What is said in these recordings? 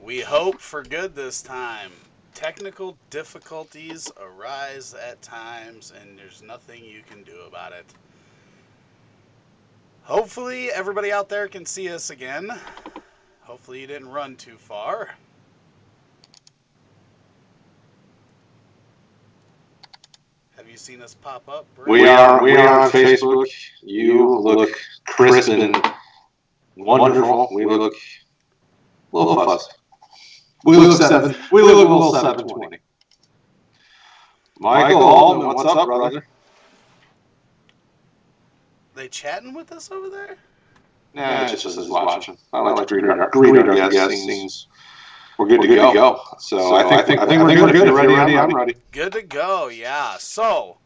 We hope for good this time. Technical difficulties arise at times, and there's nothing you can do about it. Hopefully, everybody out there can see us again. Hopefully, you didn't run too far. Have you seen us pop up, Brett? We are on Facebook. You look crisp and wonderful. We look a little fussed. We look a little 720. Michael Altman, what's up, brother? They chatting with us over there? Nah, it's just us watching. I like to greet our guests. We're good to go. So I think we're good. If you're ready, I'm ready. Good to go, yeah. So,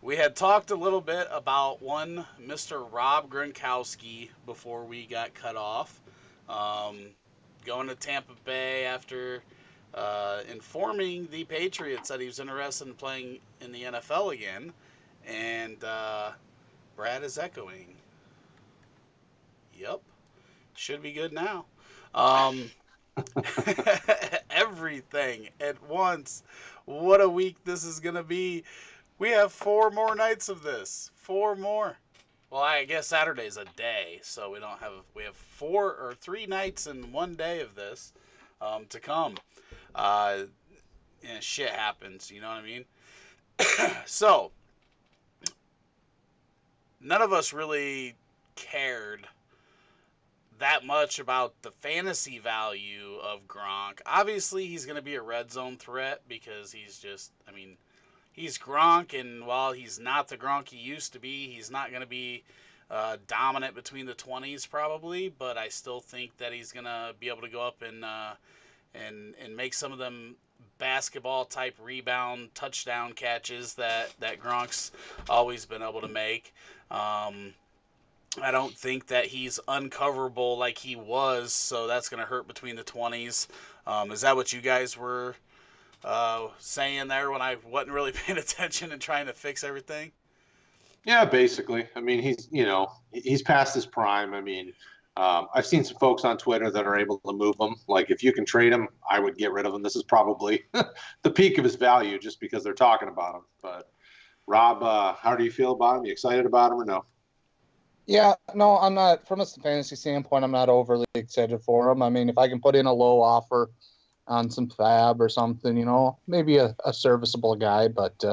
we had talked a little bit about one Mr. Rob Gronkowski before we got cut off. Going to Tampa Bay after informing the Patriots that he was interested in playing in the NFL again. And Brad is echoing. Yep. Should be good now. Everything at once. What a week this is going to be. We have 4 more nights of this. 4 more. Well, I guess Saturday's a day, so we have 3 nights and 1 day of this to come. Shit happens, you know what I mean? So, none of us really cared that much about the fantasy value of Gronk. Obviously, he's going to be a red zone threat because he's Gronk, and while he's not the Gronk he used to be, he's not going to be dominant between the 20s probably, but I still think that he's going to be able to go up and make some of them basketball-type rebound touchdown catches that Gronk's always been able to make. I don't think that he's uncoverable like he was, so that's going to hurt between the 20s. Is that what you guys were saying there when I wasn't really paying attention and trying to fix everything? Yeah, basically. I mean, he's past his prime. I mean, I've seen some folks on Twitter that are able to move him. Like, if you can trade him, I would get rid of him. This is probably the peak of his value just because they're talking about him. But, Rob, how do you feel about him? You excited about him or no? Yeah, no, I'm not. From a fantasy standpoint, I'm not overly excited for him. I mean, if I can put in a low offer on some fab or something, maybe a serviceable guy, but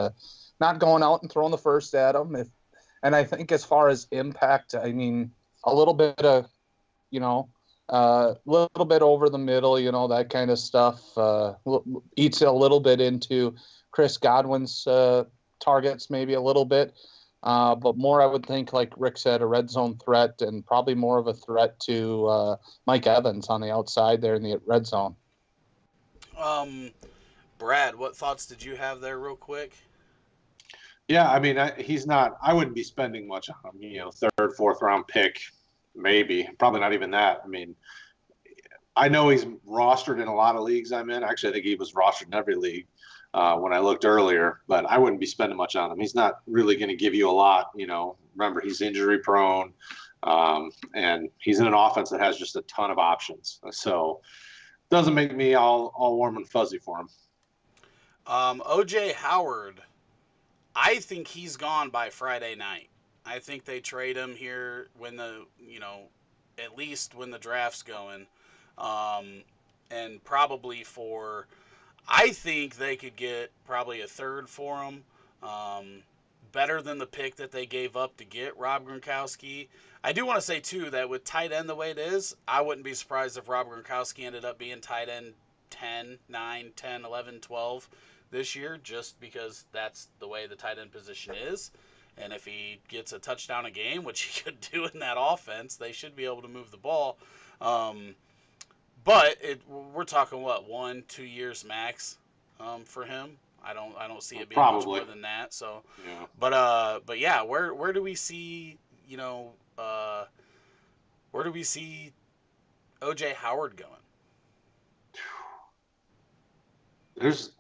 not going out and throwing the first at him. And I think as far as impact, I mean, a little bit of, little bit over the middle, that kind of stuff eats a little bit into Chris Godwin's targets, maybe a little bit. But more, I would think, like Rick said, a red zone threat, and probably more of a threat to Mike Evans on the outside there in the red zone. Brad, what thoughts did you have there real quick? Yeah, I mean, he's not – I wouldn't be spending much on him, 3rd, 4th round pick, maybe. Probably not even that. I mean, I know he's rostered in a lot of leagues I'm in. Actually, I think he was rostered in every league. When I looked earlier, but I wouldn't be spending much on him. He's not really going to give you a lot, Remember, he's injury prone, and he's in an offense that has just a ton of options. So it doesn't make me all warm and fuzzy for him. O.J. Howard, I think he's gone by Friday night. I think they trade him here when at least when the draft's going, and probably for. I think they could get probably a 3rd for him, better than the pick that they gave up to get Rob Gronkowski. I do want to say, too, that with tight end the way it is, I wouldn't be surprised if Rob Gronkowski ended up being tight end 10, 9, 10, 11, 12 this year, just because that's the way the tight end position is. And if he gets a touchdown a game, which he could do in that offense, they should be able to move the ball. But we're talking 1-2 years max for him. I don't see it being much more than that. So, yeah. But yeah, where do we see where do we see O.J. Howard going? There's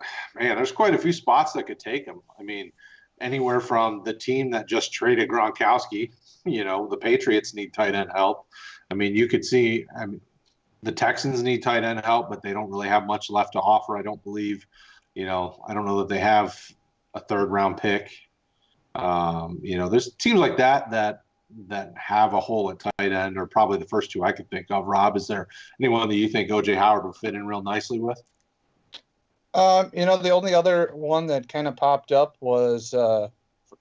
quite a few spots that could take him. I mean, anywhere from the team that just traded Gronkowski, the Patriots need tight end help. I mean, you could see. The Texans need tight end help, but they don't really have much left to offer. I don't believe. I don't know that they have a third round pick. There's teams like that have a hole at tight end, or probably the first two I could think of. Rob, is there anyone that you think OJ Howard would fit in real nicely with? The only other one that kind of popped up was,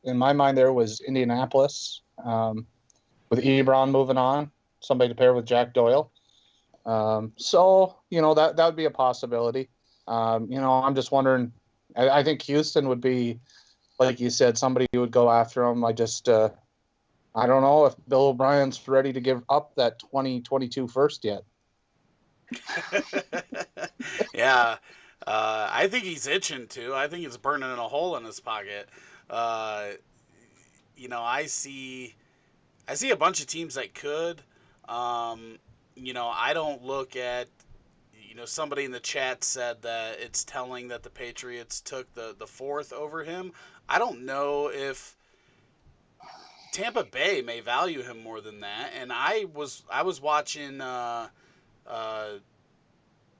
in my mind, there was Indianapolis, with Ebron moving on, somebody to pair with Jack Doyle. That would be a possibility. I'm just wondering. I think Houston would be, like you said, somebody who would go after him. I don't know if Bill O'Brien's ready to give up that 2022 first yet. Yeah. I think he's itching to. I think he's burning a hole in his pocket. I see a bunch of teams that could. I don't look at. Somebody in the chat said that it's telling that the Patriots took the fourth over him. I don't know if Tampa Bay may value him more than that. And I was watching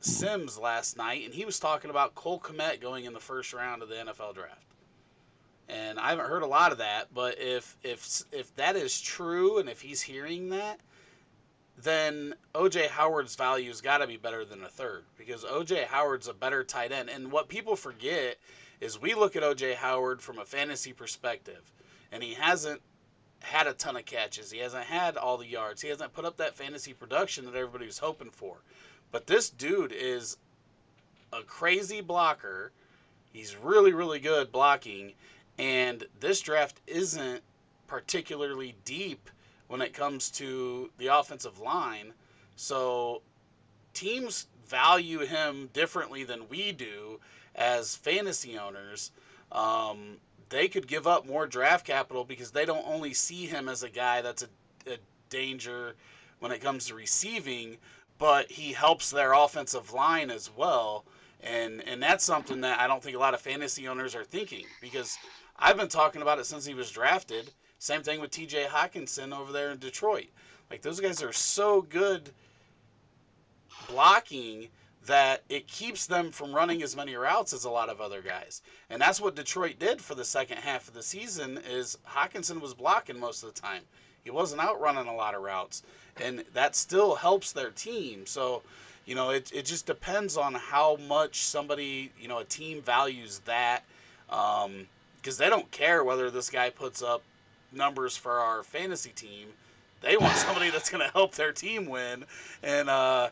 Sims last night, and he was talking about Cole Kmet going in the first round of the NFL draft. And I haven't heard a lot of that, but if that is true, and if he's hearing that, then OJ Howard's value has got to be better than a third, because OJ Howard's a better tight end. And what people forget is we look at OJ Howard from a fantasy perspective, and he hasn't had a ton of catches. He hasn't had all the yards. He hasn't put up that fantasy production that everybody was hoping for. But this dude is a crazy blocker. He's really, really good blocking. And this draft isn't particularly deep when it comes to the offensive line. So teams value him differently than we do as fantasy owners. They could give up more draft capital because they don't only see him as a guy that's a danger when it comes to receiving, but he helps their offensive line as well. And that's something that I don't think a lot of fantasy owners are thinking, because I've been talking about it since he was drafted. Same thing with TJ Hawkinson over there in Detroit. Like, those guys are so good blocking that it keeps them from running as many routes as a lot of other guys. And that's what Detroit did for the second half of the season, is Hawkinson was blocking most of the time. He wasn't out running a lot of routes. And that still helps their team. So, it just depends on how much somebody, a team values that. Because they don't care whether this guy puts up numbers for our fantasy team. They want somebody that's going to help their team win. And I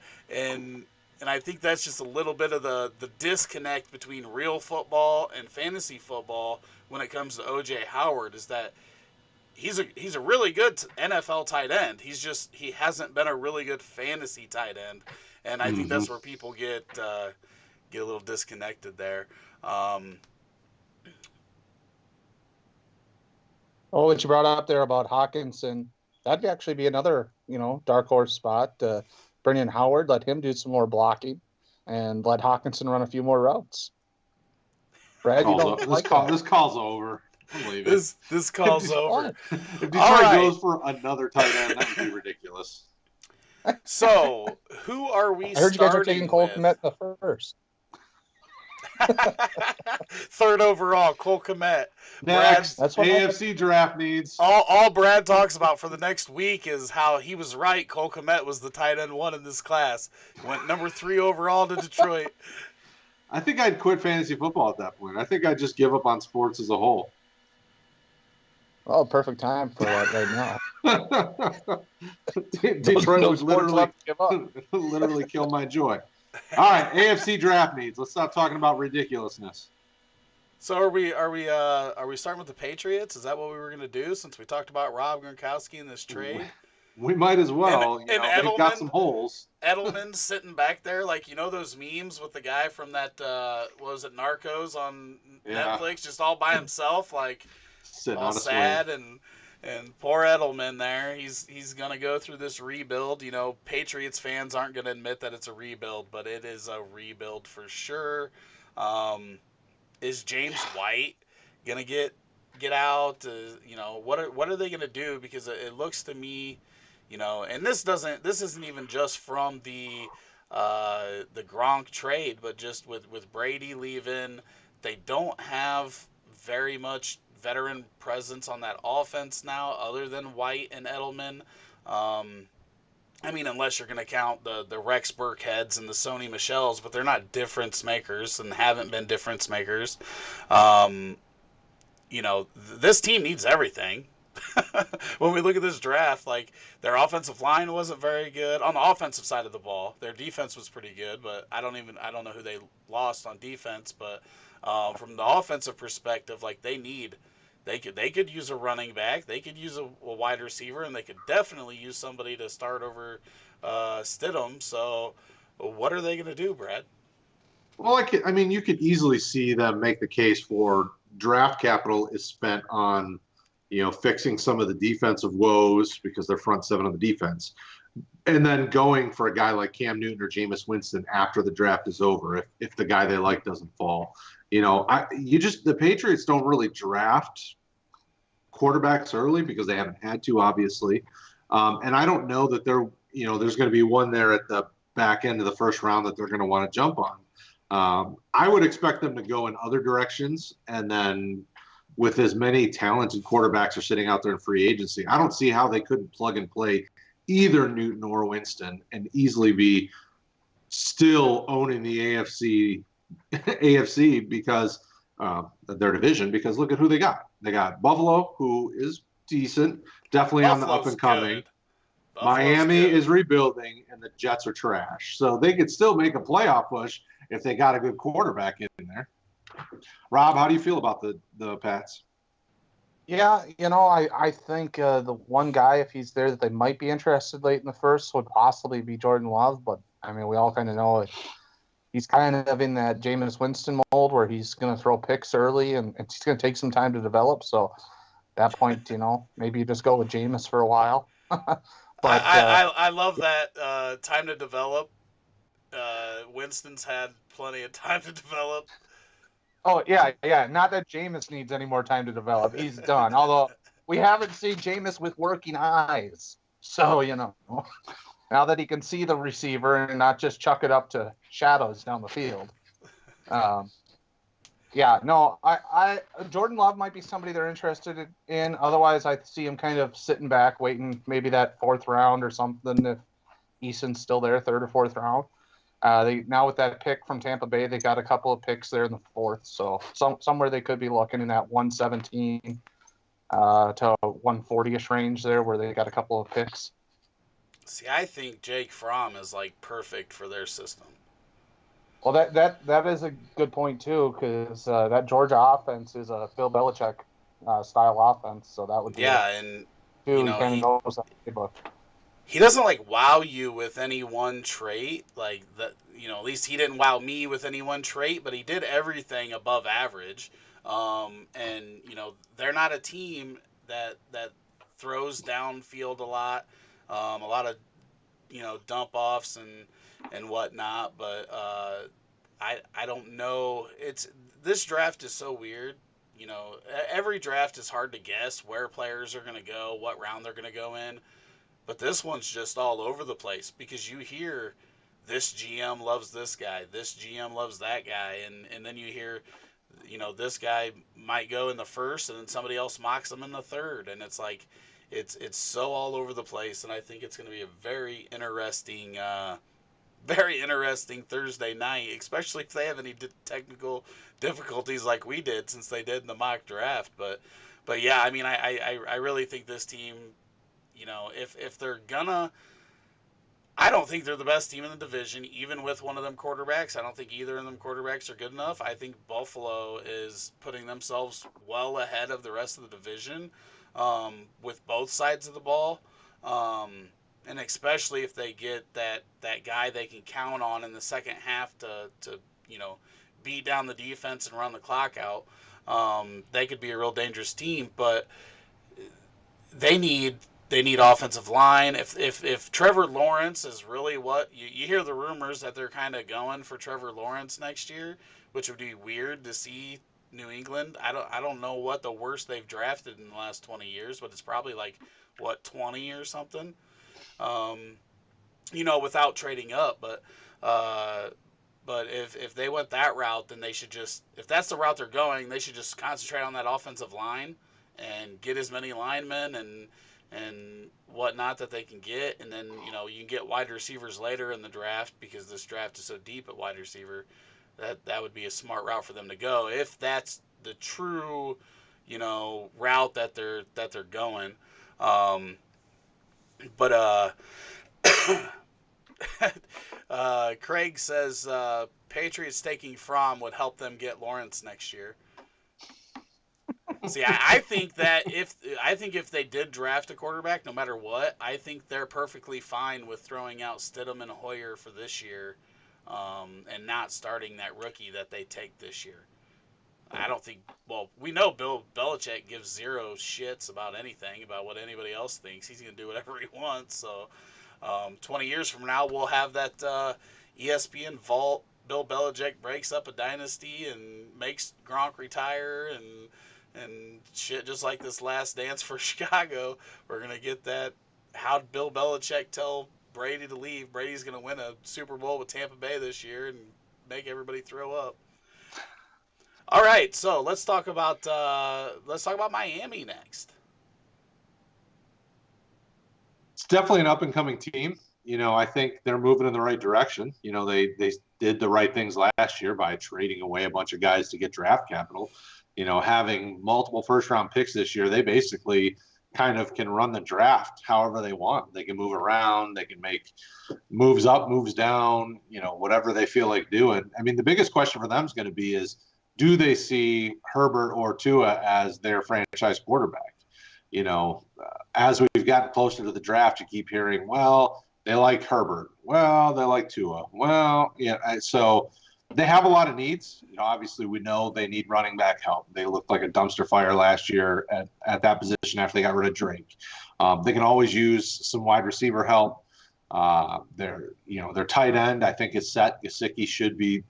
think that's just a little bit of the disconnect between real football and fantasy football when it comes to OJ Howard, is that he's a really good NFL tight end. He hasn't been a really good fantasy tight end, and I think that's where people get a little disconnected there. What you brought up there about Hawkinson, that'd actually be another, dark horse spot. Bring in Howard, let him do some more blocking, and let Hawkinson run a few more routes. Brad, this call's over. This call's over. If Detroit goes for another tight end, that would be ridiculous. So, who are we? I heard you guys are taking Cole Kmet the first. Third overall, Cole Kmet. Next, that's what AFC draft needs. All Brad talks about for the next week is how he was right. Cole Kmet was the tight end one in this class. He went number 3 overall to Detroit. I think I'd quit fantasy football at that point. I think I'd just give up on sports as a whole. Oh, perfect time for that right now. Detroit would literally kill my joy. All right, AFC draft needs. Let's stop talking about ridiculousness. So are we starting with the Patriots? Is that what we were going to do, since we talked about Rob Gronkowski in this trade? We might as well. And they've got some holes. Edelman sitting back there, like, those memes with the guy from that, what was it, Narcos on Netflix, just all by himself, like, sitting all on a sad swing. and poor Edelman there. He's gonna go through this rebuild. Patriots fans aren't gonna admit that it's a rebuild, but it is a rebuild for sure. Is James White gonna get out? What are they gonna do? Because it looks to me, And this isn't even just from the Gronk trade, but just with Brady leaving, they don't have very much veteran presence on that offense now, other than White and Edelman. Um, I mean, unless you're going to count the Rex Burkheads and the Sony Michels, but they're not difference makers and haven't been difference makers. Um, this team needs everything. When we look at this draft, like their offensive line wasn't very good on the offensive side of the ball. Their defense was pretty good, but I don't know who they lost on defense. But from the offensive perspective, like they could use a running back, they could use a wide receiver, and they could definitely use somebody to start over Stidham. So what are they going to do, Brad? Well, I mean, you could easily see them make the case for draft capital is spent on, fixing some of the defensive woes because they're front seven on the defense, and then going for a guy like Cam Newton or Jameis Winston after the draft is over, if the guy they like doesn't fall. The Patriots don't really draft quarterbacks early because they haven't had to, obviously, and I don't know that there's going to be one there at the back end of the first round that they're going to want to jump on. I would expect them to go in other directions, and then with as many talented quarterbacks are sitting out there in free agency, I don't see how they couldn't plug and play either Newton or Winston and easily be still owning the AFC because their division. Because look at who they got. They got Buffalo, who is decent, definitely on the up Buffalo's and coming. good. Buffalo's Miami good. is rebuilding, and the Jets are trash. So they could still make a playoff push if they got a good quarterback in there. Rob, how do you feel about the Pats? Yeah, I think the one guy, if he's there, that they might be interested late in the first would possibly be Jordan Love. But, I mean, we all kind of know he's kind of in that Jameis Winston mold where he's going to throw picks early and it's going to take some time to develop. So at that point, maybe you just go with Jameis for a while. But I love that time to develop. Winston's had plenty of time to develop. oh yeah, not that Jameis needs any more time to develop. He's done. Although we haven't seen Jameis with working eyes, so now that he can see the receiver and not just chuck it up to shadows down the field. Um, yeah, no, I Jordan Love might be somebody they're interested in. Otherwise, I see him kind of sitting back, waiting maybe that fourth round or something if Eason's still there, third or fourth round. They now with that pick from Tampa Bay, they got a couple of picks there in the fourth, so somewhere they could be looking in that 117 to 140ish range there, where they got a couple of picks. See, I think Jake Fromm is like perfect for their system. Well, that is a good point too, because that Georgia offense is a Bill Belichick style offense, so that would be Yeah, and two. He kind of he knows that playbook. he doesn't like wow you with any one trait. Like that, at least he didn't wow me with any one trait, but he did everything above average. And they're not a team that throws downfield a lot of dump offs and whatnot. But I don't know. This draft is so weird. Every draft is hard to guess where players are going to go, what round they're going to go in. But this one's just all over the place because you hear this GM loves this guy, this GM loves that guy, and then you hear, this guy might go in the first, and then somebody else mocks him in the third, and it's like, it's so all over the place, and I think it's going to be a very interesting Thursday night, especially if they have any technical difficulties like we did since they did in the mock draft. But yeah, I mean, I really think this team, if they're gonna, I don't think they're the best team in the division, even with one of them quarterbacks. I don't think either of them quarterbacks are good enough. I think Buffalo is putting themselves well ahead of the rest of the division with both sides of the ball. And especially if they get that guy they can count on in the second half to beat down the defense and run the clock out, they could be a real dangerous team. But they need offensive line. If Trevor Lawrence is really what you hear the rumors that they're kind of going for Trevor Lawrence next year, which would be weird to see New England. I don't know what the worst they've drafted in the last 20 years, but it's probably like what 20 or something. um, without trading up. But if they went that route, then they should just, if that's the route they're going, they should just concentrate on that offensive line and get as many linemen and whatnot that they can get, and then you can get wide receivers later in the draft because this draft is so deep at wide receiver. That would be a smart route for them to go if that's the true route that they're going. Um, but Craig says Patriots taking Fromm would help them get Lawrence next year. See, I think that if they did draft a quarterback, no matter what, I think they're perfectly fine with throwing out Stidham and Hoyer for this year, and not starting that rookie that they take this year. I don't think. Well, we know Bill Belichick gives zero shits about anything, about what anybody else thinks. He's gonna do whatever he wants. So 20 years from now, we'll have that ESPN vault. Bill Belichick breaks up a dynasty and makes Gronk retire and shit, just like this last dance for Chicago. We're gonna get that. How'd Bill Belichick tell Brady to leave? Brady's gonna win a Super Bowl with Tampa Bay this year and make everybody throw up. All right, so let's talk about Miami next. It's definitely an up and coming team. I think they're moving in the right direction. They did the right things last year by trading away a bunch of guys to get draft capital. Having multiple first round picks this year, they basically kind of can run the draft however they want. They can move around, they can make moves up, moves down, whatever they feel like doing. I mean, the biggest question for them is going to be is, do they see Herbert or Tua as their franchise quarterback? As we've gotten closer to the draft, you keep hearing, well, they like Herbert. Well, they like Tua. Well, yeah. So they have a lot of needs. Obviously, we know they need running back help. They looked like a dumpster fire last year at that position after they got rid of Drake. They can always use some wide receiver help. Their tight end, I think, is set. Gesicki should be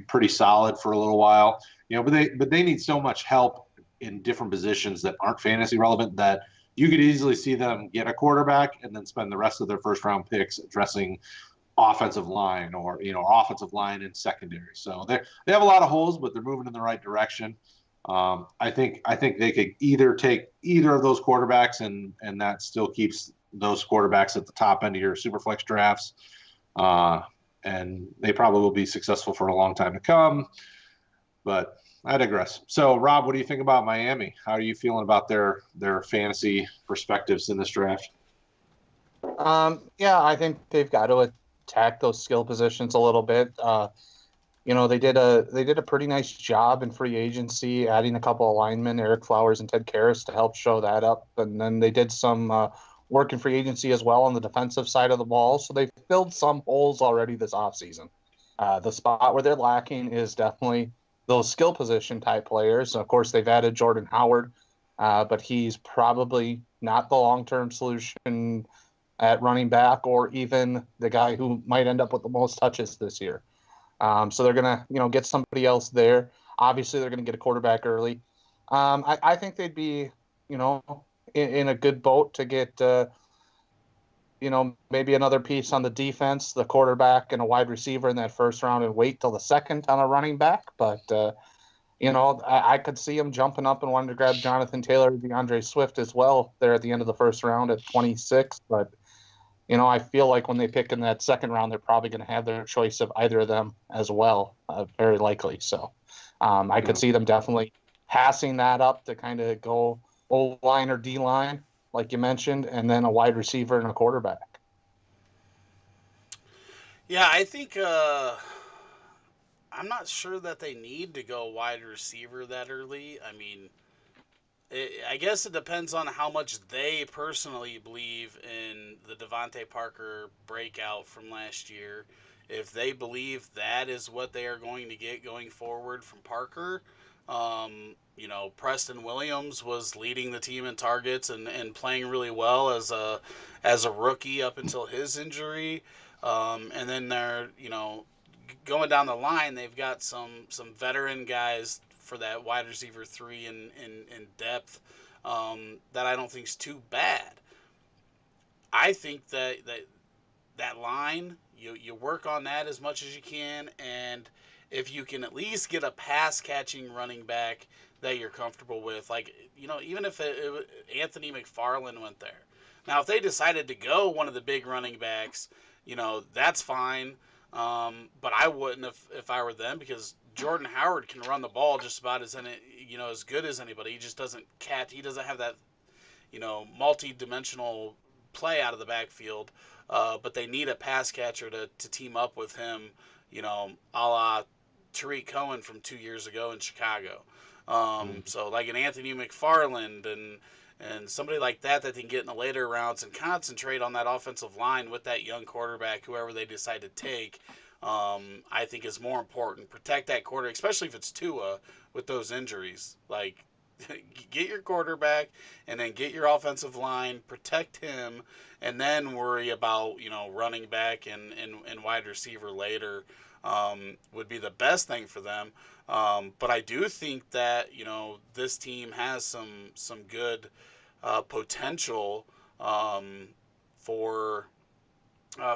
pretty solid for a little while. But they need so much help in different positions that aren't fantasy relevant that you could easily see them get a quarterback and then spend the rest of their first round picks addressing offensive line or offensive line and secondary. So they have a lot of holes, but they're moving in the right direction. I think they could either take either of those quarterbacks and that still keeps those quarterbacks at the top end of your superflex drafts. And they probably will be successful for a long time to come. But I digress. So, Rob, what do you think about Miami? How are you feeling about their fantasy perspectives in this draft? Yeah, I think they've got to attack those skill positions a little bit. They did a pretty nice job in free agency, adding a couple of linemen, Eric Flowers and Ted Karras, to help show that up. And then they did some work in free agency as well on the defensive side of the ball. So they've filled some holes already this offseason. The spot where they're lacking is definitely those skill position type players. Of course, they've added Jordan Howard, but he's probably not the long-term solution at running back or even the guy who might end up with the most touches this year. So they're going to, get somebody else there. Obviously, they're going to get a quarterback early. I think they'd be, in a good boat to get, maybe another piece on the defense, the quarterback and a wide receiver in that first round and wait till the second on a running back. But, I could see him jumping up and wanting to grab Jonathan Taylor, DeAndre Swift as well there at the end of the first round at 26. But, I feel like when they pick in that second round, they're probably going to have their choice of either of them as well, very likely. So I could see them definitely passing that up to kind of go O-line or D-line, like you mentioned, and then a wide receiver and a quarterback. Yeah, I think I'm not sure that they need to go wide receiver that early. I mean, I guess it depends on how much they personally believe in the Devontae Parker breakout from last year. If they believe that is what they are going to get going forward from Parker, Preston Williams was leading the team in targets and playing really well as a rookie up until his injury. And then they're going down the line, they've got some veteran guys for that wide receiver 3 in depth that I don't think is too bad. I think that line, you work on that as much as you can, and if you can at least get a pass catching running back that you're comfortable with, like even if Anthony McFarland went there. Now, if they decided to go one of the big running backs, that's fine. But I wouldn't if I were them, because Jordan Howard can run the ball just about as good as anybody. He just doesn't catch. He doesn't have that multi-dimensional play out of the backfield. But they need a pass catcher to team up with him, a la Tariq Cohen from 2 years ago in Chicago. So like an Anthony McFarland and somebody like that can get in the later rounds and concentrate on that offensive line with that young quarterback, whoever they decide to take. I think is more important. Protect that quarterback, especially if it's Tua with those injuries. Like, get your quarterback and then get your offensive line, protect him, and then worry about running back and wide receiver later. Would be the best thing for them. But I do think that this team has some good potential for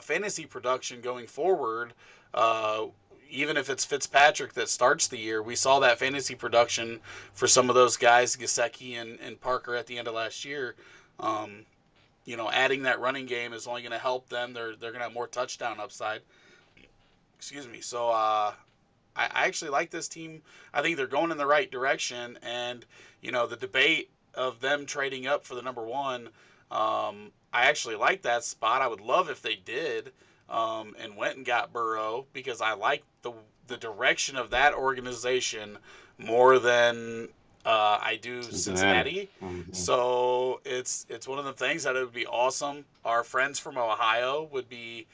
fantasy production going forward. Even if it's Fitzpatrick that starts the year, we saw that fantasy production for some of those guys, Gesicki and Parker, at the end of last year. Adding that running game is only going to help them. They're going to have more touchdown upside. Excuse me. So I actually like this team. I think they're going in the right direction. And, the debate of them trading up for the number one, I actually like that spot. I would love if they did. And went and got Burrow, because I like the direction of that organization more than I do Cincinnati. Mm-hmm. So it's one of the things that it would be awesome. Our friends from Ohio would be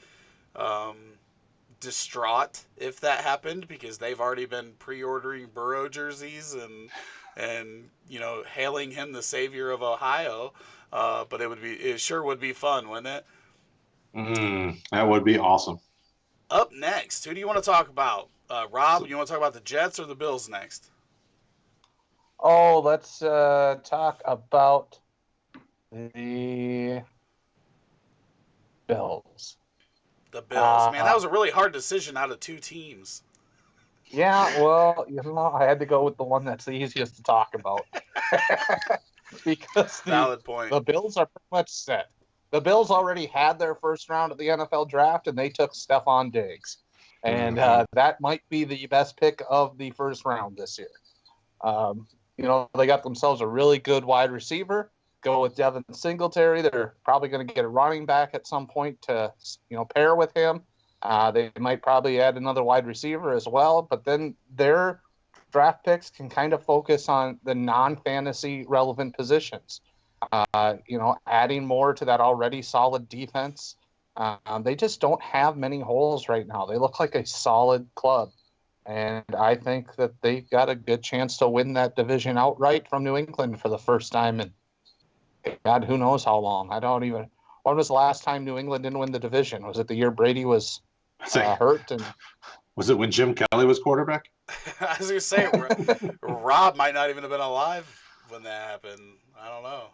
distraught if that happened, because they've already been pre-ordering Burrow jerseys and hailing him the savior of Ohio. But it sure would be fun, wouldn't it? That would be awesome. Up next, who do you want to talk about? Rob, you want to talk about the Jets or the Bills next? Oh, let's talk about the Bills. The Bills. Man, that was a really hard decision out of two teams. Yeah, well, I had to go with the one that's the easiest to talk about. Because Valid point. The Bills are pretty much set. The Bills already had their first round at the NFL draft, and they took Stephon Diggs. And that might be the best pick of the first round this year. They got themselves a really good wide receiver. Go with Devin Singletary. They're probably going to get a running back at some point to, pair with him. They might probably add another wide receiver as well. But then their draft picks can kind of focus on the non-fantasy relevant positions. Adding more to that already solid defense. They just don't have many holes right now. They look like a solid club. And I think that they've got a good chance to win that division outright from New England for the first time in, God, who knows how long. When was the last time New England didn't win the division? Was it the year Brady was hurt? And was it when Jim Kelly was quarterback? I was going to say, Rob might not even have been alive when that happened. I don't know.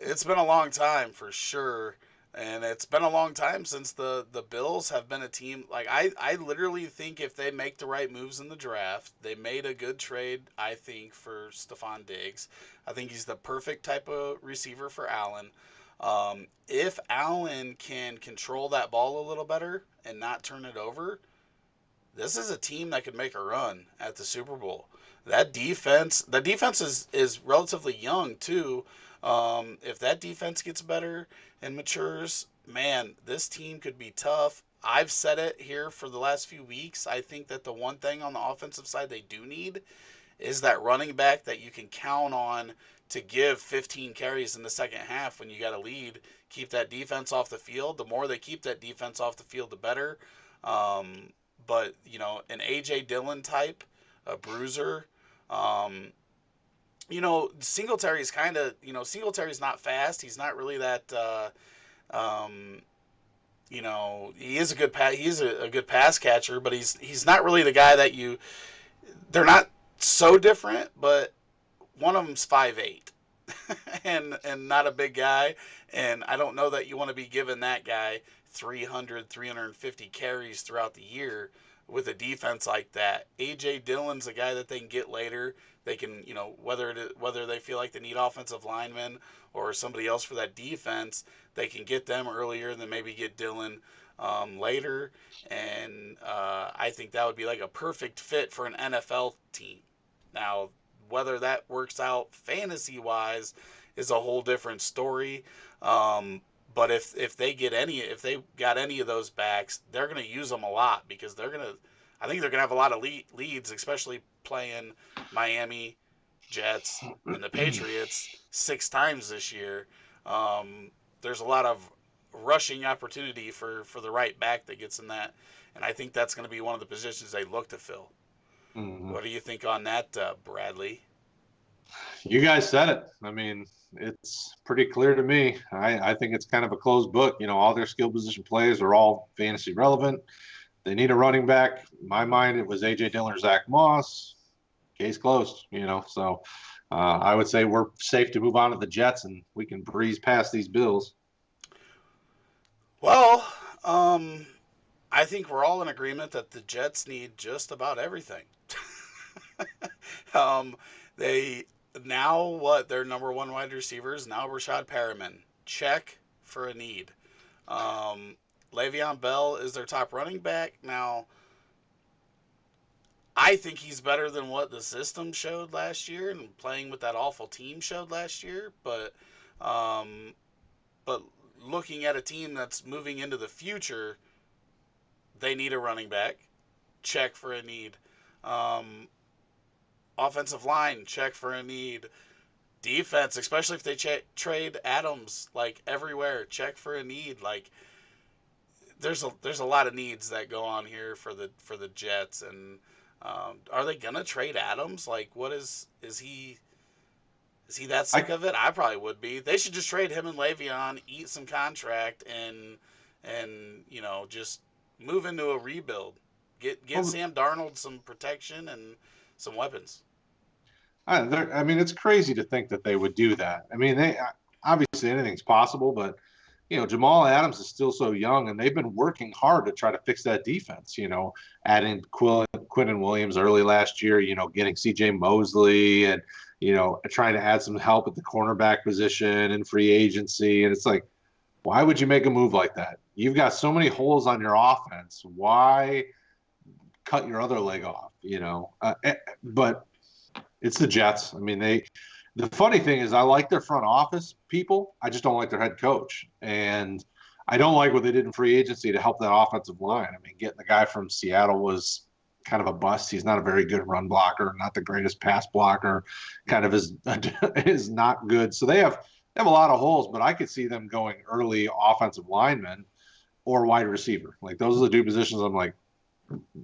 It's been a long time for sure. And it's been a long time since the Bills have been a team. Like, I literally think if they make the right moves in the draft, they made a good trade, I think, for Stephon Diggs. I think he's the perfect type of receiver for Allen. If Allen can control that ball a little better and not turn it over, this is a team that could make a run at the Super Bowl. The defense is relatively young too. If that defense gets better and matures, man, this team could be tough. I've said it here for the last few weeks. I think that the one thing on the offensive side they do need is that running back that you can count on to give 15 carries in the second half when you got a lead. Keep that defense off the field. The more they keep that defense off the field, the better. But, an A.J. Dillon type, a bruiser, Singletary's Singletary's not fast. He's not really that, he is a good pass catcher, but he's not really the guy they're not so different, but one of them's 5'8". and not a big guy. And I don't know that you want to be giving that guy 300, 350 carries throughout the year with a defense like that. AJ Dillon's a guy that they can get later. They can, whether they feel like they need offensive linemen or somebody else for that defense, they can get them earlier and then maybe get Dillon later. And I think that would be like a perfect fit for an NFL team. Now, whether that works out fantasy wise is a whole different story. But if they got any of those backs, they're going to use them a lot because I think they're going to have a lot of leads, especially playing Miami, Jets, and the Patriots 6 times this year. There's a lot of rushing opportunity for the right back that gets in that, and I think that's going to be one of the positions they look to fill. Mm-hmm. What do you think on that, Bradley? You guys said it. I mean, it's pretty clear to me. I think it's kind of a closed book. All their skill position players are all fantasy relevant. They need a running back. In my mind, it was A.J. Dillon or Zach Moss. Case closed, So I would say we're safe to move on to the Jets, and we can breeze past these Bills. Well, I think we're all in agreement that the Jets need just about everything. um, they now what their number one wide receiver is now Rashad Perriman. Check for a need. Um, Le'Veon Bell is their top running back. Now, I think he's better than what the system showed last year and playing with that awful team showed last year. Um, but looking at a team that's moving into the future, they need a running back. Check for a need. Um, Offensive line, check for a need. Defense, especially if they trade Adams like everywhere, check for a need. Like there's a lot of needs that go on here for the Jets, and are they gonna trade Adams? Like, what is he? Is he that sick I of it? I probably would be. They should just trade him and Le'Veon, eat some contract, and just move into a rebuild. Get well, Sam Darnold some protection and some weapons. I mean, it's crazy to think that they would do that. I mean, they obviously anything's possible, but Jamal Adams is still so young, and they've been working hard to try to fix that defense. Adding Quinton Williams early last year. Getting C.J. Mosley, and trying to add some help at the cornerback position and free agency. And it's like, why would you make a move like that? You've got so many holes on your offense. Why cut your other leg off? But it's the Jets. I mean, the funny thing is, I like their front office people. I just don't like their head coach, and I don't like what they did in free agency to help that offensive line. I mean, getting the guy from Seattle was kind of a bust. He's not a very good run blocker, not the greatest pass blocker. Kind of is not good. So they have a lot of holes, but I could see them going early offensive lineman or wide receiver. Like those are the two positions. I'm like,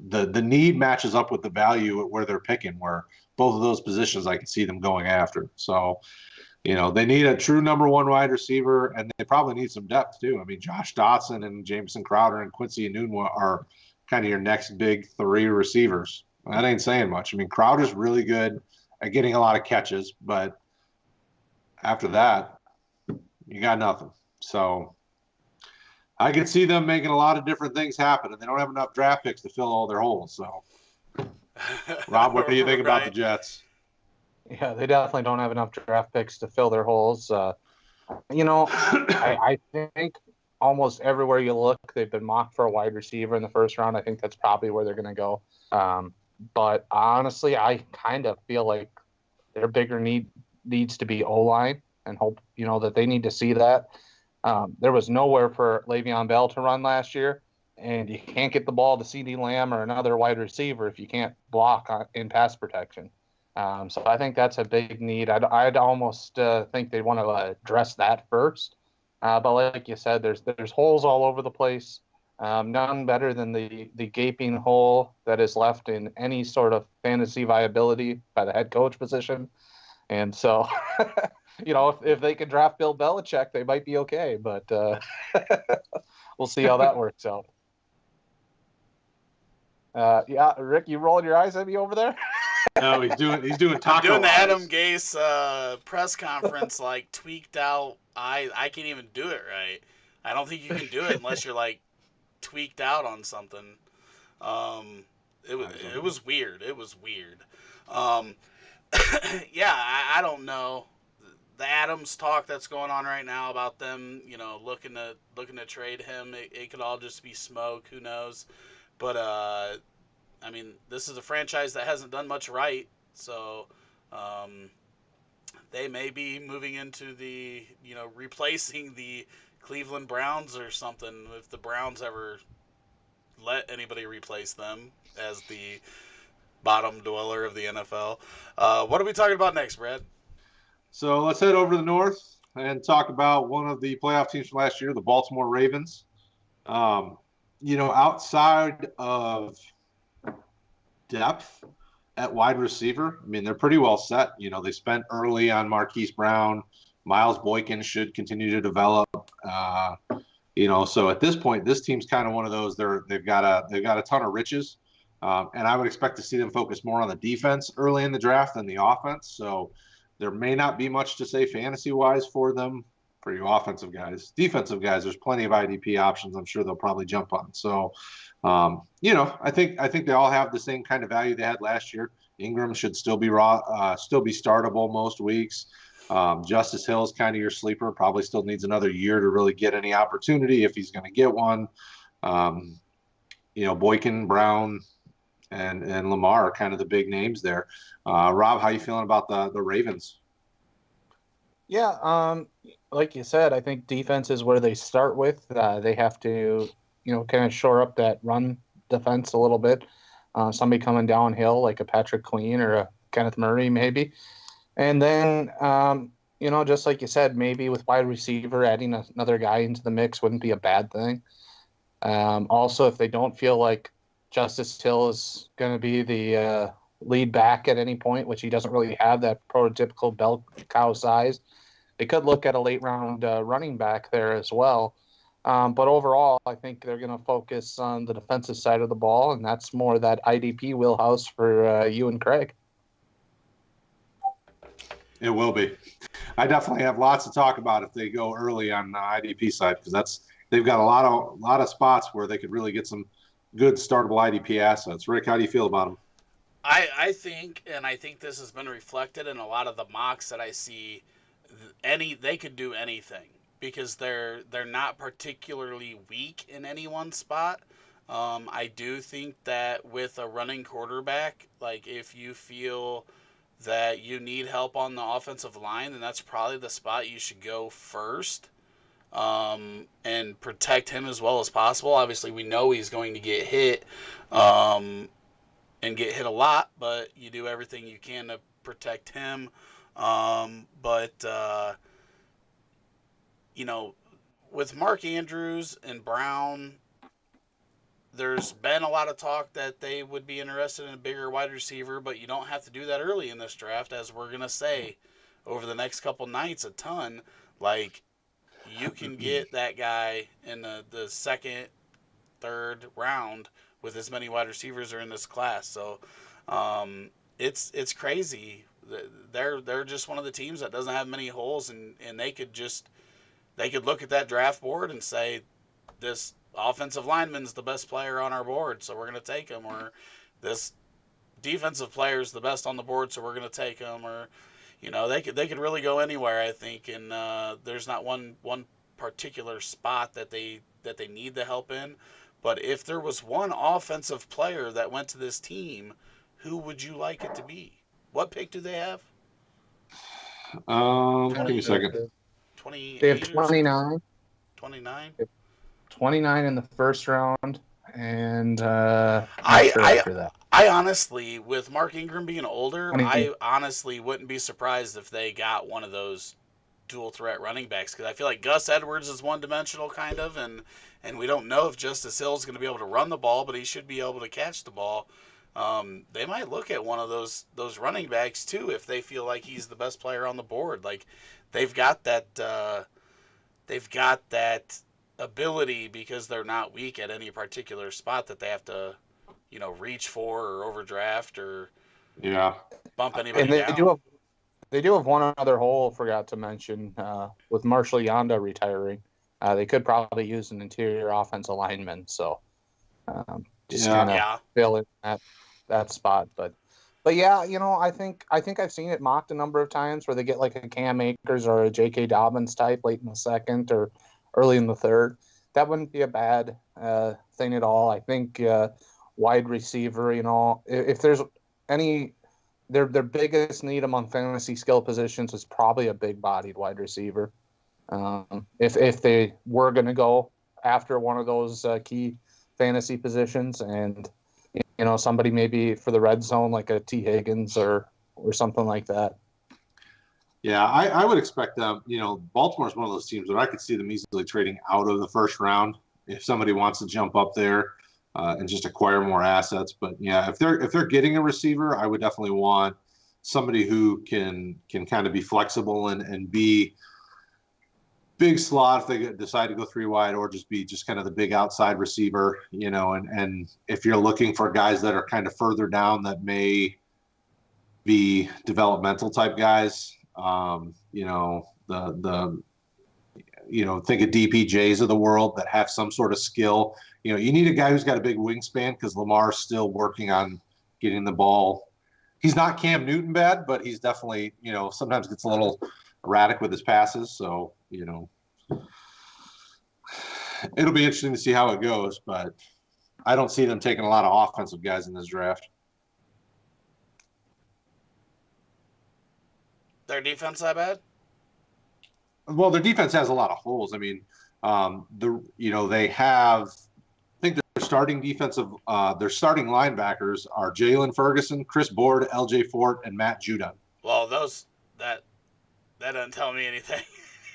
the need matches up with the value at where they're picking, where both of those positions I can see them going after. So, they need a true number one wide receiver, and they probably need some depth too. I mean, Josh Dotson and Jameson Crowder and Quincy Enunwa are kind of your next big three receivers. That ain't saying much. I mean, Crowder's really good at getting a lot of catches, but after that, you got nothing. So I can see them making a lot of different things happen, and they don't have enough draft picks to fill all their holes. So, Rob, what do you think about the Right. Jets? Yeah, they definitely don't have enough draft picks to fill their holes. I think almost everywhere you look, they've been mocked for a wide receiver in the first round. I think that's probably where they're going to go. But honestly, I kind of feel like their bigger needs to be O-line, and hope that they need to see that. There was nowhere for Le'Veon Bell to run last year, and you can't get the ball to CeeDee Lamb or another wide receiver if you can't block in pass protection. So I think that's a big need. I'd almost think they want to address that first. But like you said, there's holes all over the place. None better than the gaping hole that is left in any sort of fantasy viability by the head coach position. And so, if they can draft Bill Belichick, they might be okay. But we'll see how that works out. Yeah, Rick, you rolling your eyes at me over there? No, he's doing I'm taco doing the Adam eyes. Gase press conference like tweaked out. I can't even do it right. I don't think you can do it unless you're like tweaked out on something. Um, it was Eyes on it you. was weird. It was weird. Um, yeah, I don't know. The Adams talk that's going on right now about them, looking to trade him. It could all just be smoke. Who knows? But I mean, this is a franchise that hasn't done much right, so um, they may be moving into the replacing the Cleveland Browns or something if the Browns ever let anybody replace them as the bottom dweller of the NFL. What are we talking about next, Brad? So let's head over to the north and talk about one of the playoff teams from last year, the Baltimore Ravens. Um, outside of depth at wide receiver, I mean, they're pretty well set. They spent early on Marquise Brown. Miles Boykin should continue to develop. So at this point, this team's kind of one of those. They've got a ton of riches, and I would expect to see them focus more on the defense early in the draft than the offense. So there may not be much to say fantasy wise for them. For you offensive guys, defensive guys, there's plenty of IDP options. I'm sure they'll probably jump on. So, I think they all have the same kind of value they had last year. Ingram should still be still be startable most weeks. Justice Hill is kind of your sleeper. Probably still needs another year to really get any opportunity if he's going to get one. Um, Boykin, Brown, and Lamar are kind of the big names there. Rob, how you feeling about the Ravens? Yeah, like you said, I think defense is where they start with. They have to, kind of shore up that run defense a little bit. Somebody coming downhill like a Patrick Queen or a Kenneth Murray, maybe. And then, just like you said, maybe with wide receiver, adding another guy into the mix wouldn't be a bad thing. Also, if they don't feel like Justice Hill is going to be the lead back at any point, which he doesn't really have that prototypical bell cow size, they could look at a late round running back there as well. But overall, I think they're going to focus on the defensive side of the ball, and that's more that IDP wheelhouse for you and Craig. It will be. I definitely have lots to talk about if they go early on the IDP side because they've got a lot of spots where they could really get some good startable IDP assets. Rick, how do you feel about them? I think, and I think this has been reflected in a lot of the mocks that I see. They could do anything because they're not particularly weak in any one spot. I do think that with a running quarterback, like if you feel that you need help on the offensive line, then that's probably the spot you should go first, and protect him as well as possible. Obviously, we know he's going to get hit, and get hit a lot, but you do everything you can to protect him. But you know, with Mark Andrews and Brown, there's been a lot of talk that they would be interested in a bigger wide receiver, but you don't have to do that early in this draft, as we're gonna say over the next couple nights a ton. Like you can get that guy in the second, third round with as many wide receivers are in this class. So it's crazy. They're just one of the teams that doesn't have many holes, and they could look at that draft board and say this offensive lineman's the best player on our board, so we're going to take him, or this defensive player is the best on the board, so we're going to take him, or they could really go anywhere, I think, and there's not one particular spot that they need the help in. But if there was one offensive player that went to this team, who would you like it to be? What pick do they have? Give me a 20, second. They have 28 or something? 29. 29? 29 in the first round, and not I sure I after that. I honestly, with Mark Ingram being older, 20. I honestly wouldn't be surprised if they got one of those dual threat running backs, because I feel like Gus Edwards is one dimensional kind of, and we don't know if Justice Hill is going to be able to run the ball, but he should be able to catch the ball. They might look at one of those running backs too if they feel like he's the best player on the board. Like they've got that they've got that ability because they're not weak at any particular spot that they have to reach for or overdraft or Yeah. bump And anybody down. they do have one other hole. Forgot to mention with Marshall Yanda retiring, they could probably use an interior offensive lineman. So just Yeah. kind of Yeah. fill in that spot. But yeah, I think I've seen it mocked a number of times where they get like a Cam Akers or a J.K. Dobbins type late in the second or early in the third. That wouldn't be a bad thing at all. I think wide receiver, if there's any their biggest need among fantasy skill positions is probably a big bodied wide receiver. If they were going to go after one of those key fantasy positions, and somebody maybe for the red zone like a T Higgins or something like that. Yeah, I would expect them. Baltimore's one of those teams that I could see them easily trading out of the first round if somebody wants to jump up there and just acquire more assets. But yeah, if they're getting a receiver, I would definitely want somebody who can kind of be flexible and be big slot if they decide to go three wide, or just be just kind of the big outside receiver. And if you're looking for guys that are kind of further down that may be developmental type guys. The think of DPJs of the world that have some sort of skill. You need a guy who's got a big wingspan because Lamar's still working on getting the ball. He's not Cam Newton bad, but he's definitely, sometimes gets a little erratic with his passes. So, it'll be interesting to see how it goes, but I don't see them taking a lot of offensive guys in this draft. Their defense that bad? Well, their defense has a lot of holes. I mean, they have. I think their starting linebackers are Jalen Ferguson, Chris Board, L.J. Fort, and Matt Judon. Well, that doesn't tell me anything.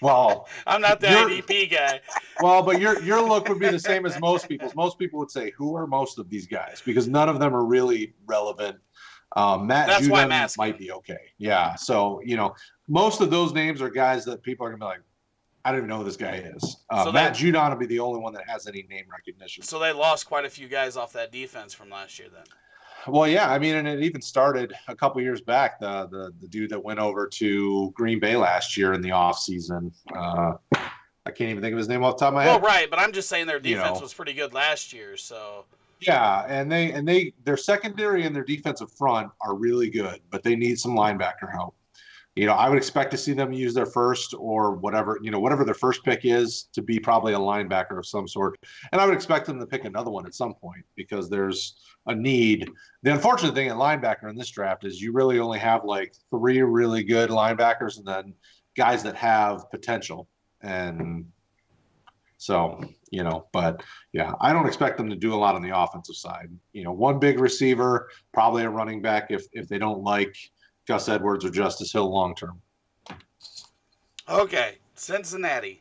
Well, I'm not the IDP guy. Well, but your look would be the same as most people's. Most people would say, "Who are most of these guys?" Because none of them are really relevant. Matt That's why I'm Judon asking. might be okay. Yeah. So, most of those names are guys that people are going to be like, I don't even know who this guy is. Matt Judon will be the only one that has any name recognition. So they lost quite a few guys off that defense from last year then. Well, yeah. I mean, and it even started a couple years back. The dude that went over to Green Bay last year in the offseason. I can't even think of his name off the top of my head. Well, right, but I'm just saying their defense was pretty good last year, so. Yeah, and their secondary and their defensive front are really good, but they need some linebacker help. I would expect to see them use their first or whatever their first pick is to be probably a linebacker of some sort. And I would expect them to pick another one at some point because there's a need. The unfortunate thing in linebacker in this draft is you really only have like 3 really good linebackers and then guys that have potential. And so, but yeah, I don't expect them to do a lot on the offensive side. One big receiver, probably a running back if they don't like Gus Edwards or Justice Hill long term. Okay, Cincinnati.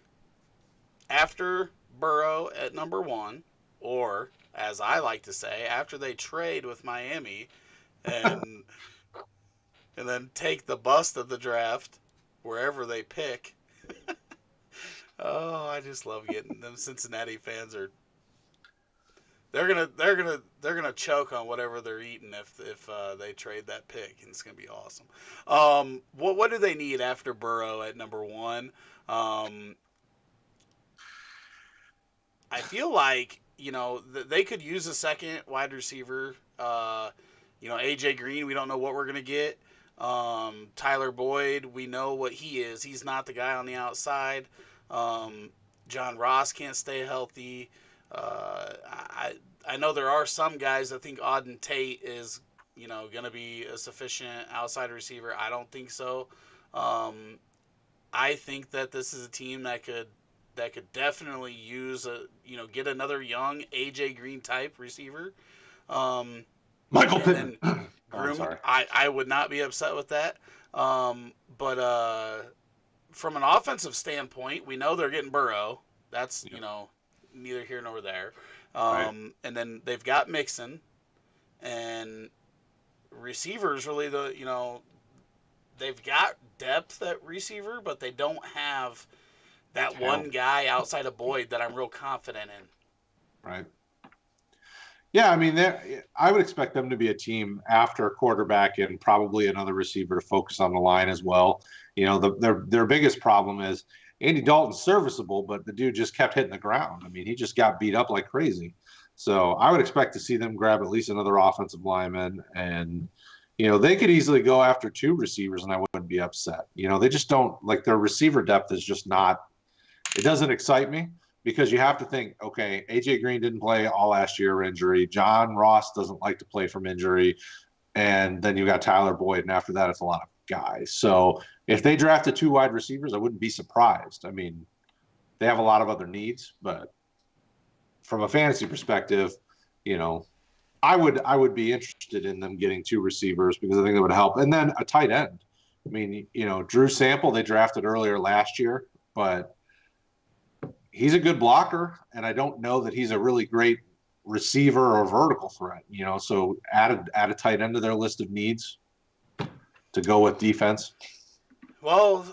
After Burrow at number 1, or as I like to say, after they trade with Miami and and then take the bust of the draft wherever they pick. Oh, I just love getting them. Cincinnati fans are they're gonna choke on whatever they're eating if they trade that pick, and it's gonna be awesome. What do they need after Burrow at number 1? I feel like they could use a second wide receiver. AJ Green, we don't know what we're gonna get. Tyler Boyd, we know what he is. He's not the guy on the outside. John Ross can't stay healthy. I know there are some guys that think Auden Tate is going to be a sufficient outside receiver. I don't think so. I think that this is a team that could definitely use get another young AJ Green type receiver. Michael Pittman. Groom. Oh, I would not be upset with that. But from an offensive standpoint, we know they're getting Burrow. That's neither here nor there. Right. And then they've got Mixon, and receivers really they've got depth at receiver, but they don't have that one guy outside of Boyd that I'm real confident in. Right. Yeah, I mean, I would expect them to be a team after a quarterback and probably another receiver to focus on the line as well. Their biggest problem is Andy Dalton's serviceable, but the dude just kept hitting the ground. I mean, he just got beat up like crazy. So I would expect to see them grab at least another offensive lineman, and they could easily go after two receivers, and I wouldn't be upset. They just don't like their receiver depth is just not. It doesn't excite me because you have to think, okay, AJ Green didn't play all last year injury. John Ross doesn't like to play from injury. And then you got Tyler Boyd. And after that, it's a lot of guys. So if they drafted two wide receivers, I wouldn't be surprised. I mean, they have a lot of other needs, but from a fantasy perspective, you know, I would be interested in them getting two receivers because I think that would help. And then a tight end. I mean, Drew Sample they drafted earlier last year, but he's a good blocker, and I don't know that he's a really great receiver or vertical threat. So add a tight end to their list of needs to go with defense. Well,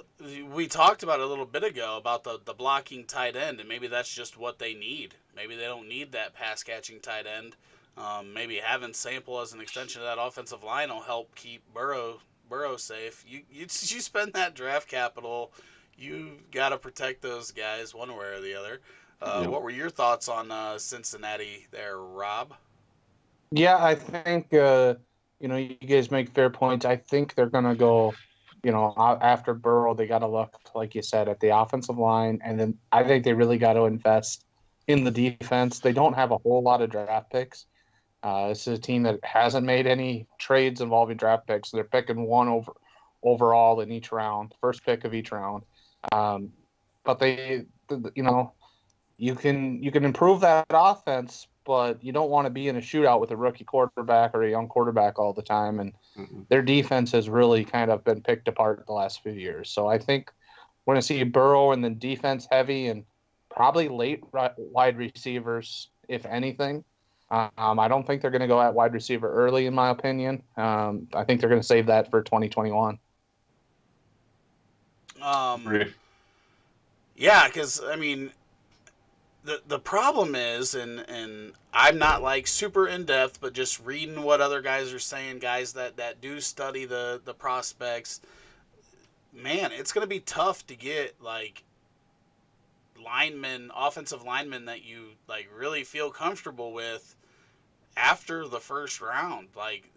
we talked about it a little bit ago about the blocking tight end, and maybe that's just what they need. Maybe they don't need that pass catching tight end. Maybe having Sample as an extension of that offensive line will help keep Burrow safe. You spend that draft capital, you got to protect those guys one way or the other. What were your thoughts on Cincinnati there, Rob? Yeah, I think you guys make fair points. I think they're gonna go, after Burrow, they got to look, like you said, at the offensive line, and then I think they really got to invest in the defense. They don't have a whole lot of draft picks. This is a team that hasn't made any trades involving draft picks. They're picking one overall in each round, first pick of each round. But you can improve that offense, but you don't want to be in a shootout with a rookie quarterback or a young quarterback all the time. And their defense has really kind of been picked apart the last few years. So I think we're going to see Burrow and then defense heavy and probably late wide receivers, if anything. I don't think they're going to go at wide receiver early, in my opinion. I think they're going to save that for 2021. Yeah, because I mean, the problem is, and I'm not like super in depth, but just reading what other guys are saying, guys that do study the prospects, man, it's gonna be tough to get like offensive linemen that you like really feel comfortable with after the first round. Like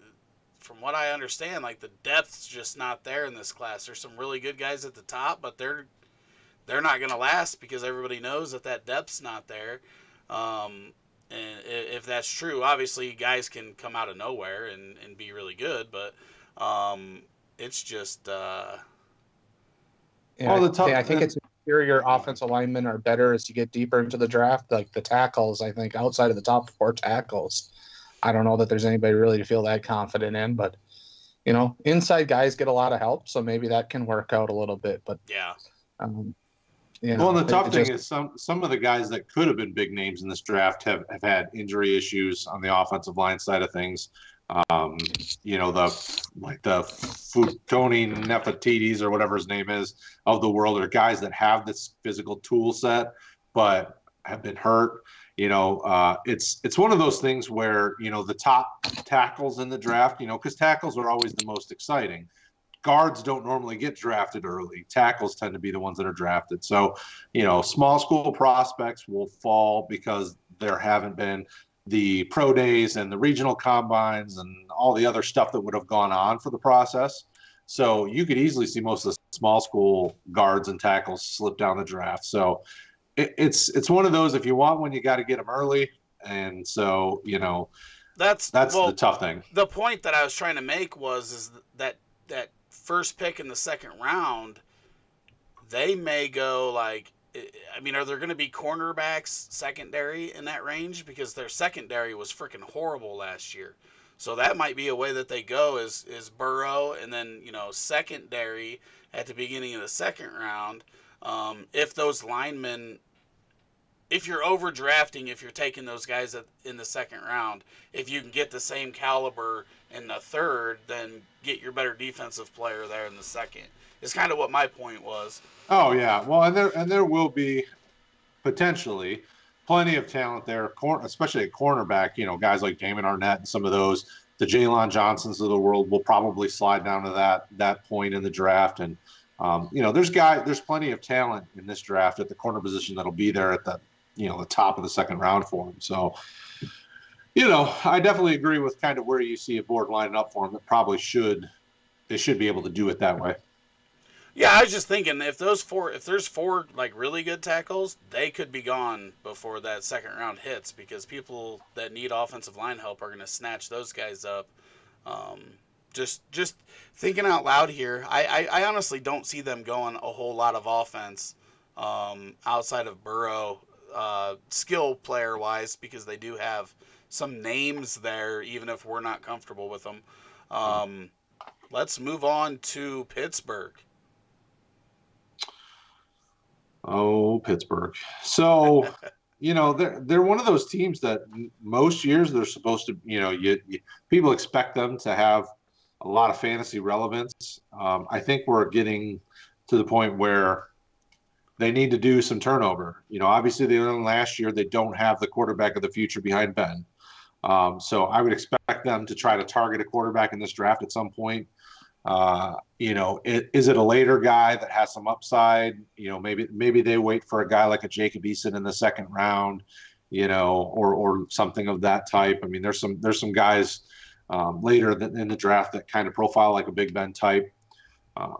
from what I understand, like the depth's just not there in this class. There's some really good guys at the top, but they're not going to last because everybody knows that depth's not there. And if that's true, obviously guys can come out of nowhere and be really good, but it's just I think it's interior offensive linemen are better as you get deeper into the draft. Like the tackles, I think outside of the top four tackles, I don't know that there's anybody really to feel that confident in. But inside guys get a lot of help, so maybe that can work out a little bit. But yeah. Well, the tough thing is some of the guys that could have been big names in this draft have had injury issues on the offensive line side of things. The Futoni Nefertiti's or whatever his name is of the world are guys that have this physical tool set but have been hurt. It's one of those things where the top tackles in the draft, because tackles are always the most exciting. Guards don't normally get drafted early. Tackles tend to be the ones that are drafted. So, small school prospects will fall because there haven't been the pro days and the regional combines and all the other stuff that would have gone on for the process. So you could easily see most of the small school guards and tackles slip down the draft. So it's one of those, if you want one, you got to get them early. And so, that's the tough thing. The point that I was trying to make is that first pick in the second round, they may go like, I mean, are there going to be cornerbacks secondary in that range? Because their secondary was freaking horrible last year. So that might be a way that they go is Burrow and then, secondary at the beginning of the second round. If those linemen, if you're overdrafting, if you're taking those guys in the second round, if you can get the same caliber in the third, then get your better defensive player there in the second. Is kind of what my point was. Oh yeah, well, and there will be potentially plenty of talent there, especially at cornerback. You know, guys like Damon Arnett and some of those, the Jalen Johnsons of the world will probably slide down to that point in the draft. And you know, there's plenty of talent in this draft at the corner position that'll be there at the top of the second round for him. So, you know, I definitely agree with kind of where you see a board lining up for him. They should be able to do it that way. Yeah, I was just thinking if there's four like really good tackles, they could be gone before that second round hits because people that need offensive line help are going to snatch those guys up. Um, just thinking out loud here, I honestly don't see them going a whole lot of offense outside of Burrow, skill player wise, because they do have some names there, even if we're not comfortable with them. Um, let's move on to Pittsburgh. Oh, Pittsburgh. So, you know, they're one of those teams that most years they're supposed to, you know, people expect them to have a lot of fantasy relevance. I think we're getting to the point where they need to do some turnover. You know, obviously they learned last year they don't have the quarterback of the future behind Ben. So I would expect them to try to target a quarterback in this draft at some point. You know, is it a later guy that has some upside? You know, maybe they wait for a guy like a Jacob Eason in the second round, you know, or something of that type. I mean, there's some guys later in the draft that kind of profile like a Big Ben type.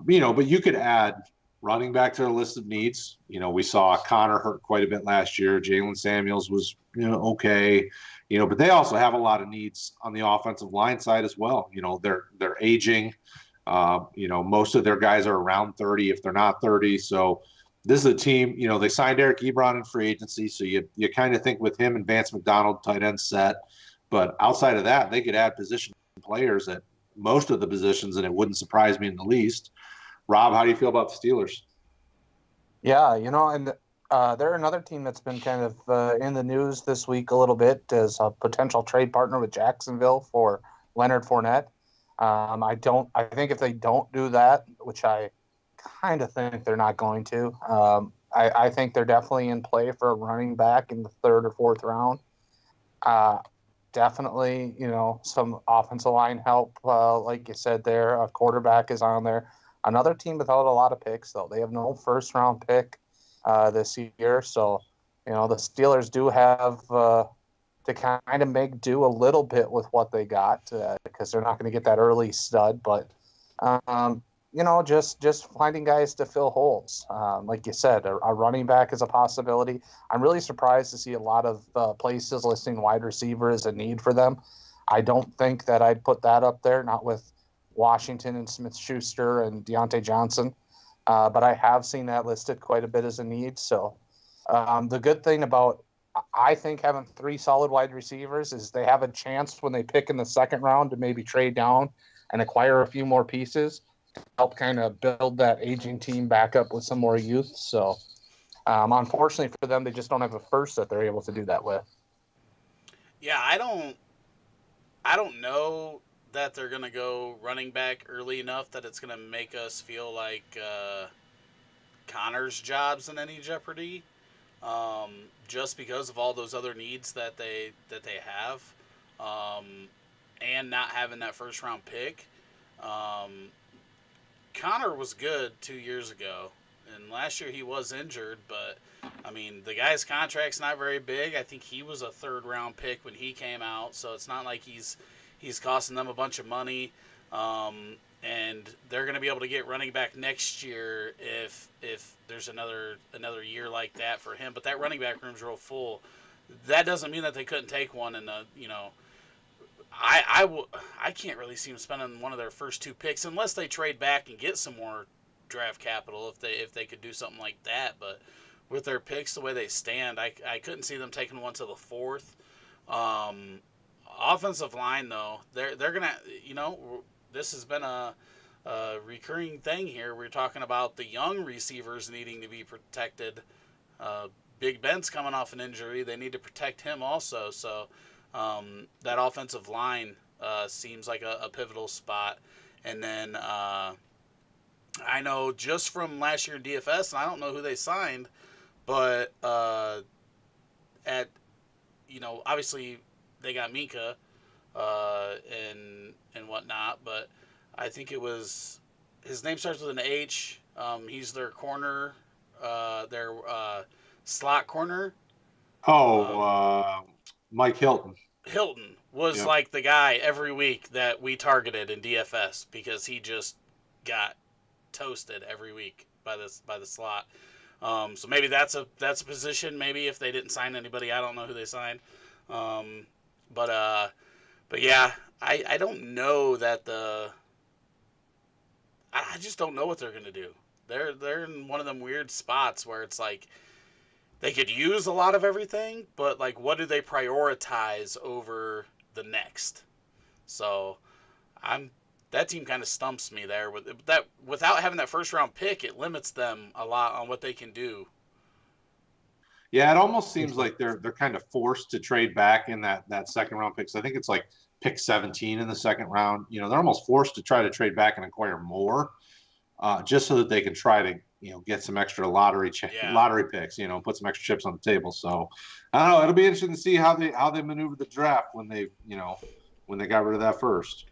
You know, but you could add running back to the list of needs. You know, we saw Connor hurt quite a bit last year. Jalen Samuels was, you know, okay. You know, but they also have a lot of needs on the offensive line side as well. You know, they're aging. You know, most of their guys are around 30 if they're not 30. So this is a team, you know, they signed Eric Ebron in free agency. So you kind of think with him and Vance McDonald, tight end set. But outside of that, they could add position players at most of the positions, and it wouldn't surprise me in the least. Rob, how do you feel about the Steelers? Yeah, you know, and they're another team that's been kind of in the news this week a little bit as a potential trade partner with Jacksonville for Leonard Fournette. I think if they don't do that, which I kind of think they're not going to, I think they're definitely in play for a running back in the third or fourth round. Uh, Definitely, you know, some offensive line help, like you said there. A quarterback is on there. Another team without a lot of picks, though. They have no first round pick this year. So, you know, the Steelers do have to kind of make do a little bit with what they got because they're not going to get that early stud. But you know, just finding guys to fill holes. Like you said, a running back is a possibility. I'm really surprised to see a lot of places listing wide receiver as a need for them. I don't think that I'd put that up there, not with Washington and Smith-Schuster and Deontay Johnson. But I have seen that listed quite a bit as a need. So the good thing about I think having three solid wide receivers is they have a chance when they pick in the second round to maybe trade down and acquire a few more pieces to help kind of build that aging team back up with some more youth. So unfortunately for them, they just don't have a first that they're able to do that with. Yeah, I don't know that they're gonna go running back early enough that it's gonna make us feel like Connor's job's in any jeopardy. Just because of all those other needs that they have, um, and not having that first round pick. Um, Connor was good 2 years ago, and last year he was injured. But I mean, the guy's contract's not very big. I think he was a third round pick when he came out, so it's not like he's costing them a bunch of money. And they're going to be able to get running back next year if there's another year like that for him. But that running back room's real full. That doesn't mean that they couldn't take one in the I can't really see them spending one of their first two picks unless they trade back and get some more draft capital if they could do something like that. But with their picks the way they stand, I couldn't see them taking one to the fourth. Um, Offensive line though, they're gonna this has been a recurring thing here. We're talking about the young receivers needing to be protected. Uh, Big Ben's coming off an injury; they need to protect him also. So that offensive line seems like a pivotal spot. And then I know just from last year in DFS, and I don't know who they signed, but at, obviously they got Minka, and whatnot, but I think it was his name starts with an H. He's their corner, their slot corner. Oh, Um, Mike Hilton. Hilton was Yep. like the guy every week that we targeted in DFS because he just got toasted every week by the slot. So maybe that's a position. Maybe if they didn't sign anybody, I don't know who they signed. Um, but yeah, I don't know that I just don't know what they're gonna do. They're in one of them weird spots where it's like they could use a lot of everything, but like what do they prioritize over the next? So I'm that team kind of stumps me there with that without having that first round pick. It limits them a lot on what they can do. Yeah, it almost seems like they're kind of forced to trade back in that second round pick. So I think it's like pick 17 in the second round. They're almost forced to try to trade back and acquire more, just so that they can try to get some extra Yeah. lottery picks. Put some extra chips on the table. So I don't know. It'll be interesting to see how they maneuver the draft when they got rid of that first.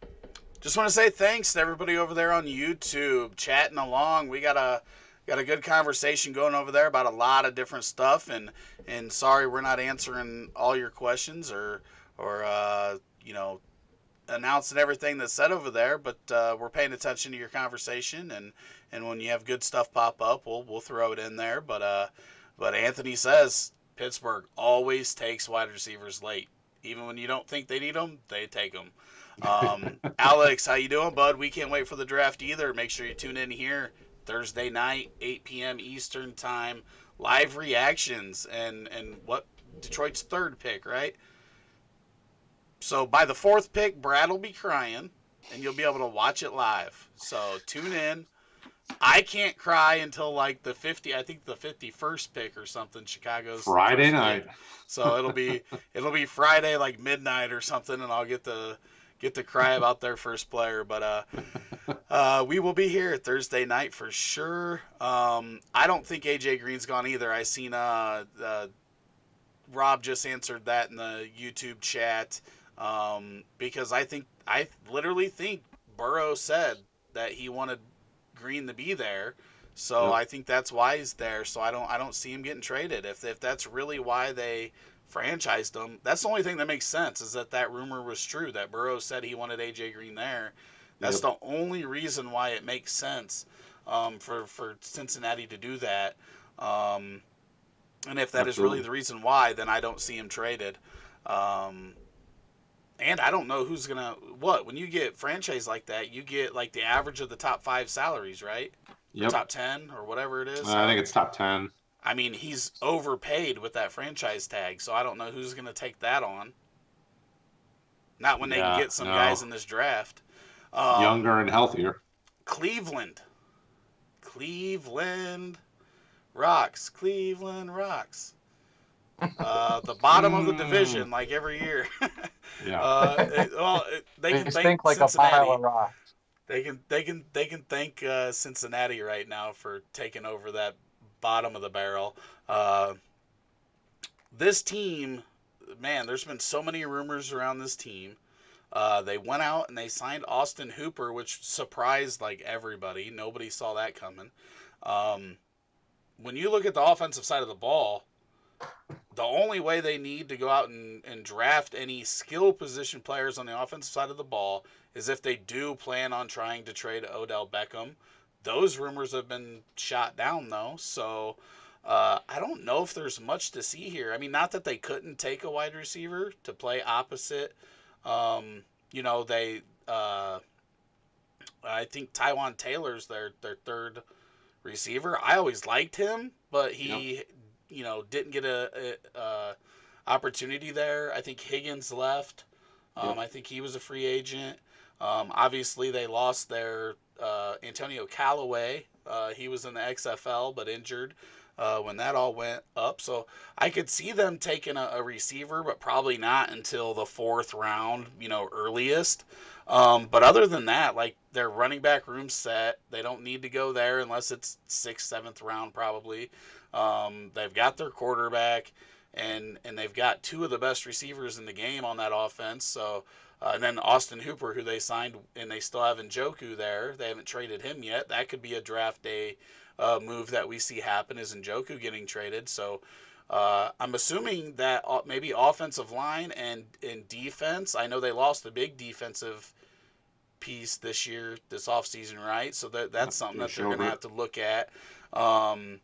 Just want to say thanks to everybody over there on YouTube chatting along. We got a good conversation going over there about a lot of different stuff, and sorry we're not answering all your questions or announcing everything that's said over there, but we're paying attention to your conversation, and when you have good stuff pop up, we'll throw it in there. But Anthony says Pittsburgh always takes wide receivers late, even when you don't think they need them, they take them. Alex, how you doing, bud? We can't wait for the draft either. Make sure you tune in here Thursday night, 8 p.m. Eastern time. Live reactions and what Detroit's third pick, right? So by the fourth pick, Brad will be crying, and you'll be able to watch it live. So tune in. I can't cry until like the 50, I think the 51st pick or something. Chicago's Friday first pick. night. So it'll be Friday like midnight or something, and I'll get to cry about their first player. But we will be here Thursday night for sure. I don't think AJ Green's gone either. I seen Rob just answered that in the YouTube chat, because I literally think Burrow said that he wanted Green to be there, so Yep. I think that's why he's there. So I don't see him getting traded. If that's really why they franchised him, that's the only thing that makes sense is that rumor was true that Burrow said he wanted AJ Green there. That's Yep. the only reason why it makes sense, for Cincinnati to do that. Um, and if that is really Absolutely. the reason why, then I don't see him traded. Um, and I don't know who's gonna what when you get franchise like that, you get like the average of the top five salaries, right? Or Yep. top 10 or whatever it is. I think it's top 10. I mean, he's overpaid with that franchise tag, so I don't know who's gonna take that on. Not when they can Yeah. get some guys No. in this draft. Um, Younger and healthier. Cleveland, Cleveland rocks, Cleveland rocks. The bottom of the Mm, division, like every year. yeah. They They can thank stink like a pile of Cincinnati. rocks. They can thank Cincinnati right now for taking over that bottom of the barrel. Uh, this team, man, there's been so many rumors around this team. They went out and they signed Austin Hooper, which surprised like everybody. Nobody saw that coming. Um, when you look at the offensive side of the ball, the only way they need to go out and draft any skill position players on the offensive side of the ball is if they do plan on trying to trade Odell Beckham. Those rumors have been shot down though, so I don't know if there's much to see here. I mean, not that they couldn't take a wide receiver to play opposite. Um, they I think Taiwan Taylor's their third receiver. I always liked him, but Yep. he, didn't get a opportunity there. I think Higgins left. Yep. I think he was a free agent. Obviously, they lost their Antonio Callaway. He was in the XFL but injured when that all went up. So I could see them taking a receiver, but probably not until the fourth round, earliest. But other than that, like their running back room set, they don't need to go there unless it's sixth, seventh round probably. They've got their quarterback. and they've got two of the best receivers in the game on that offense. So, and then Austin Hooper, who they signed, and they still have Njoku there. They haven't traded him yet. That could be a draft day move that we see happen, is Njoku getting traded. So, I'm assuming that maybe offensive line and defense. I know they lost a big defensive piece this offseason, right? So that's something that they're going to have to look at. Um,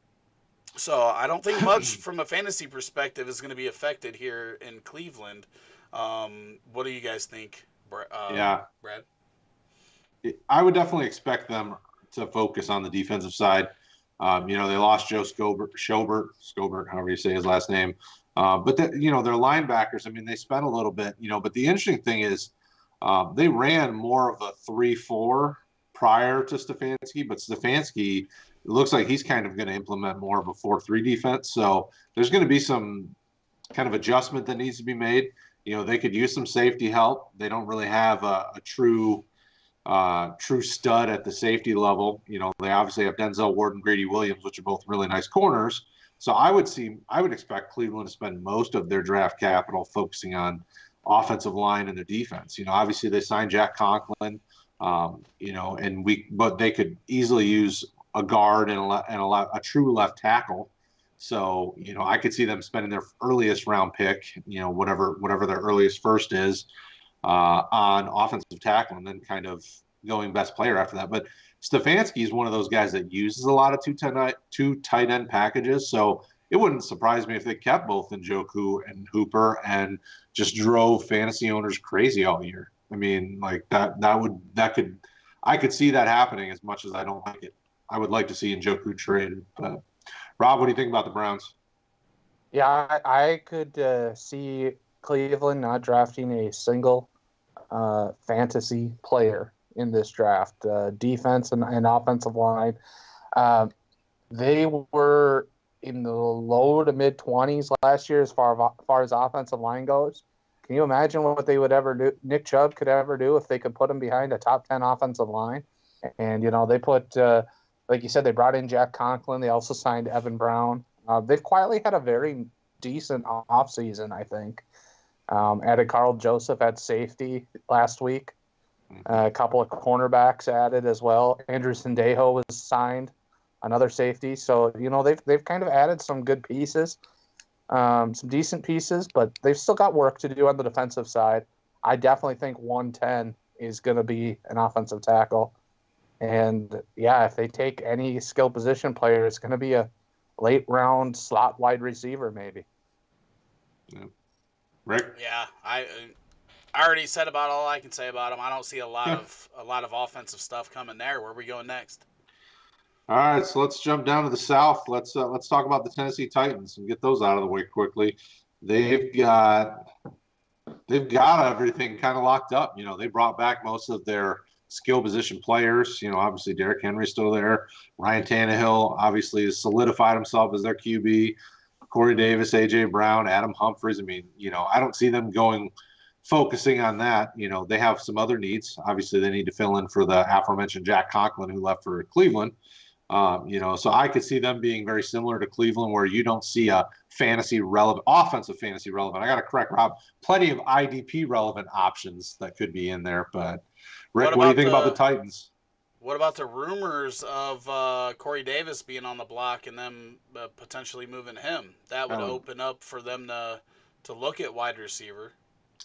so I don't think much from a fantasy perspective is going to be affected here in Cleveland. What do you guys think, Yeah, Brad? I would definitely expect them to focus on the defensive side. They lost Joe Scobert, however you say his last name. But their linebackers. I mean, they spent a little bit. But the interesting thing is, they ran more of a 3-4 prior to Stefanski, but Stefanski, it looks like he's kind of going to implement more of a 4-3 defense. So there's going to be some kind of adjustment that needs to be made. They could use some safety help. They don't really have a true stud at the safety level. They obviously have Denzel Ward and Grady Williams, which are both really nice corners. So I would expect Cleveland to spend most of their draft capital focusing on offensive line and their defense. Obviously they signed Jack Conklin, but they could easily use a guard and a true left tackle. So, I could see them spending their earliest round pick, whatever their earliest first is, on offensive tackle, and then kind of going best player after that. But Stefanski is one of those guys that uses a lot of two tight end packages. So it wouldn't surprise me if they kept both Njoku and Hooper and just drove fantasy owners crazy all year. I mean, like I could see that happening, as much as I don't like it. I would like to see Njoku traded. But Rob, what do you think about the Browns? Yeah, I could see Cleveland not drafting a single fantasy player in this draft. Defense and offensive line. They were in the low to mid 20s last year as far as offensive line goes. Can you imagine what they would ever do? Nick Chubb could ever do if they could put him behind a top 10 offensive line. And, they put, like you said, they brought in Jack Conklin. They also signed Evan Brown. They've quietly had a very decent offseason, I think. Added Carl Joseph at safety last week. A couple of cornerbacks added as well. Andrew Sendejo was signed, another safety. So, they've kind of added some good pieces, some decent pieces, but they've still got work to do on the defensive side. I definitely think 110 is going to be an offensive tackle. And, yeah, if they take any skill position player, it's going to be a late-round slot wide receiver maybe. Yeah. Rick? Yeah, I already said about all I can say about them. I don't see a lot of offensive stuff coming there. Where are we going next? All right, so let's jump down to the South. Let's talk about the Tennessee Titans and get those out of the way quickly. They've got everything kind of locked up. They brought back most of their skill position players. Obviously Derrick Henry's still there. Ryan Tannehill obviously has solidified himself as their QB. Corey Davis, AJ Brown, Adam Humphries. I mean, I don't see them focusing on that. They have some other needs. Obviously, they need to fill in for the aforementioned Jack Conklin, who left for Cleveland. So I could see them being very similar to Cleveland, where you don't see a offensive fantasy relevant. I got to correct Rob. Plenty of IDP relevant options that could be in there. But Rick, what do you think about the Titans? What about the rumors of Corey Davis being on the block and them potentially moving him? That would open up for them to look at wide receiver.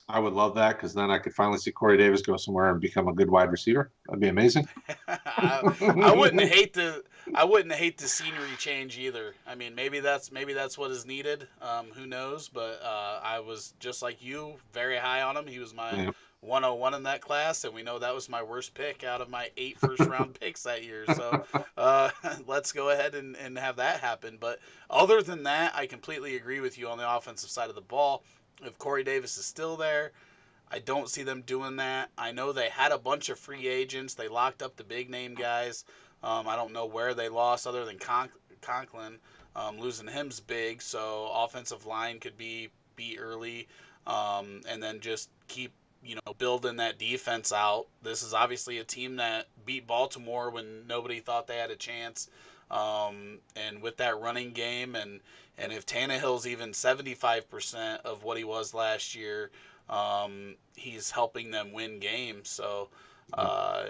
I would love that, because then I could finally see Corey Davis go somewhere and become a good wide receiver. That'd be amazing. I wouldn't hate the scenery change either. I mean, maybe that's what is needed. Who knows? But I was just like you, very high on him. He was my 101 in that class, and we know that was my worst pick out of my 8 first-round picks that year. So let's go ahead and have that happen. But other than that, I completely agree with you on the offensive side of the ball. If Corey Davis is still there, I don't see them doing that. I know they had a bunch of free agents. They locked up the big-name guys. I don't know where they lost other than Conklin. Losing him's big, so offensive line could be early, and then just keep building that defense out. This is obviously a team that beat Baltimore when nobody thought they had a chance. And with that running game, and if Tannehill's even 75% of what he was last year, he's helping them win games. So, uh,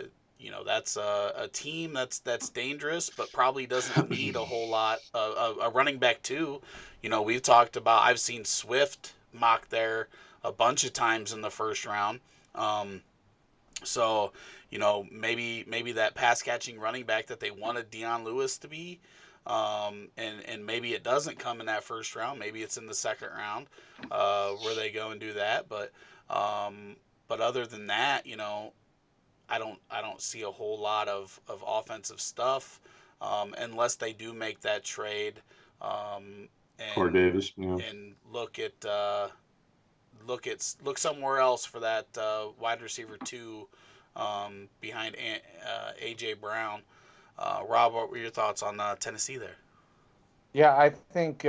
that's a team that's dangerous, but probably doesn't need a whole lot of a running back too. We've talked about. I've seen Swift mock there a bunch of times in the first round. Um, so, maybe that pass catching running back that they wanted Dion Lewis to be, and maybe it doesn't come in that first round. Maybe it's in the second round, where they go and do that. But other than that, I don't see a whole lot of offensive stuff, unless they do make that trade, Corey and Davis. Yeah. look somewhere else for that wide receiver two, behind AJ Brown. Rob, what were your thoughts on Tennessee there? Yeah, I think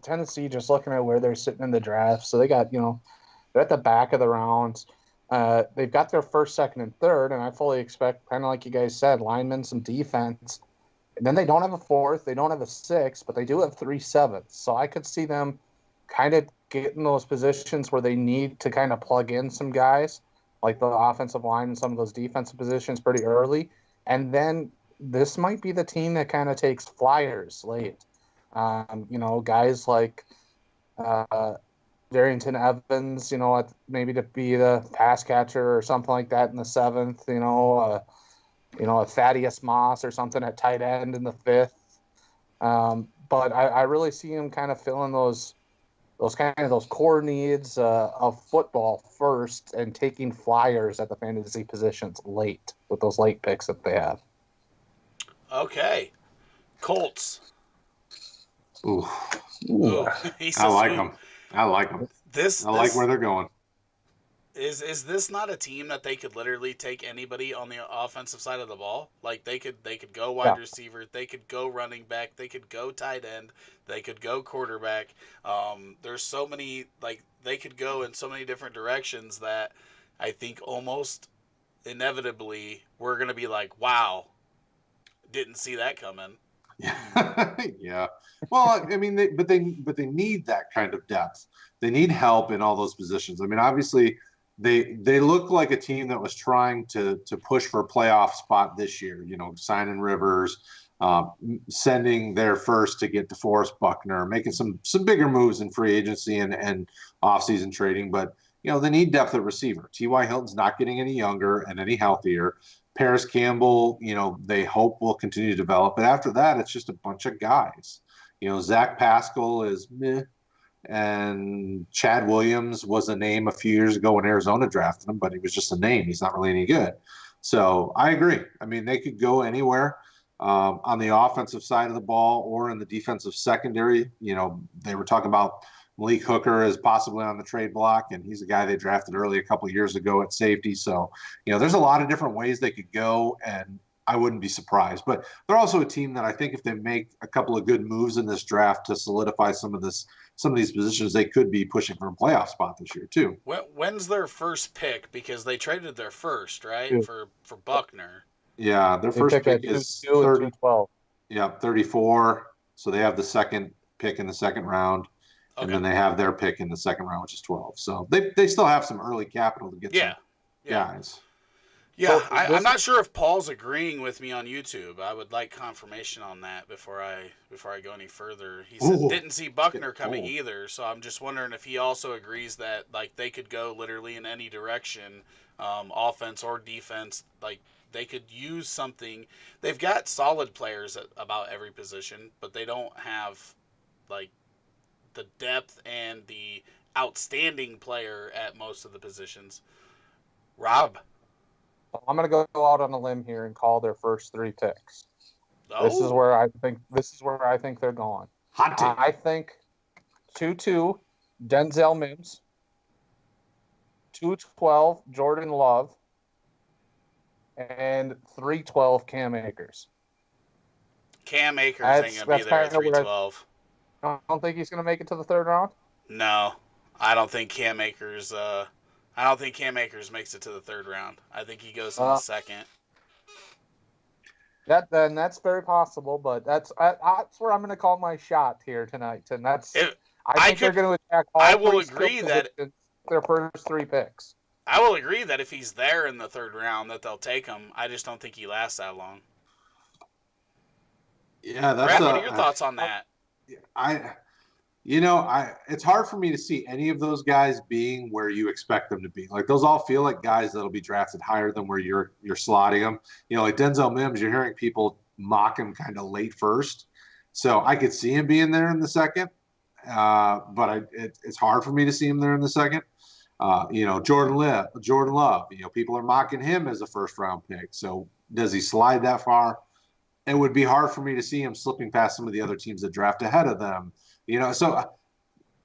Tennessee, just looking at where they're sitting in the draft, so they got they're at the back of the rounds. They've got their first, second, and third, and I fully expect, kind of like you guys said, linemen, some defense. And then they don't have a fourth, they don't have a sixth, but they do have 3 sevenths. So I could see them kind of getting those positions where they need to kind of plug in some guys, like the offensive line and some of those defensive positions pretty early. And then this might be the team that kind of takes flyers late. Guys like uh, Darrington Evans, maybe to be the pass catcher or something like that in the seventh. A Thaddeus Moss or something at tight end in the fifth. But I really see him kind of filling those core needs of football first and taking flyers at the fantasy positions late with those late picks that they have. Okay, Colts. Ooh, Ooh. Ooh, he I says like ooh. them. I like them. This I like where this they're going. is this not a team that they could literally take anybody on the offensive side of the ball? Like they could go wide Yeah. receiver, they could go running back, they could go tight end, they could go quarterback. There's so many, like, they could go in so many different directions that I think almost inevitably we're gonna be like, wow, didn't see that coming. Yeah. Yeah. Well, I mean, they need that kind of depth. They need help in all those positions. I mean, obviously, they look like a team that was trying to push for a playoff spot this year. Signing Rivers, sending their first to get DeForest Buckner, making some bigger moves in free agency and offseason trading. But they need depth at receiver. T.Y. Hilton's not getting any younger and any healthier. Paris Campbell, they hope will continue to develop. But after that, it's just a bunch of guys. Zach Pascal is meh, and Chad Williams was a name a few years ago when Arizona drafted him, but he was just a name. He's not really any good. So I agree. I mean, they could go anywhere on the offensive side of the ball or in the defensive secondary. They were talking about Malik Hooker is possibly on the trade block, and he's a guy they drafted early a couple of years ago at safety. So, there's a lot of different ways they could go, and I wouldn't be surprised. But they're also a team that I think if they make a couple of good moves in this draft to solidify some of these positions, they could be pushing for a playoff spot this year too. When's their first pick? Because they traded their first, right, Two. for Buckner. Yeah, their They first pick pick at 2 is 2 and 30. 212. Yeah, 34. So they have the second pick in the second round, and Okay. then they have their pick in the second round, which is 12. So they still have some early capital to get Yeah. some Yeah. guys. Yeah, So I'm this not sure if Paul's agreeing with me on YouTube. I would like confirmation on that before I go any further. He said Ooh, didn't see it's getting Buckner coming cold. either, so I'm just wondering if he also agrees that, like, they could go literally in any direction, offense or defense. Like, they could use something. They've got solid players at about every position, but they don't have, like, the depth and the outstanding player at most of the positions. Rob. I'm going to go out on a limb here and call their first 3 picks. This is Oh, where I think they're going. Hot take. I think 2-2 Denzel Mims, 2-12 Jordan Love, and 3-12 Cam Akers. Cam Akers ain't That's gonna be that's there at kind of where 312. I don't think he's going to make it to the third round. No, I don't think Cam Akers. I don't think Cam Akers makes it to the third round. I think he goes in the Uh, second. That's very possible, but that's where I'm going to call my shot here tonight, and If I think they're going to attack I all will three skill agree that positions their first three picks. I will agree that if he's there in the third round, that they'll take him. I just don't think he lasts that long. Yeah, that's Brad, what are your thoughts on that? I it's hard for me to see any of those guys being where you expect them to be. Like those all feel like guys that'll be drafted higher than where you're slotting them. Like Denzel Mims, you're hearing people mock him kind of late first, so I could see him being there in the second. But it's hard for me to see him there in the second. Jordan Love. People are mocking him as a first round pick. So does he slide that far? It would be hard for me to see him slipping past some of the other teams that draft ahead of them. So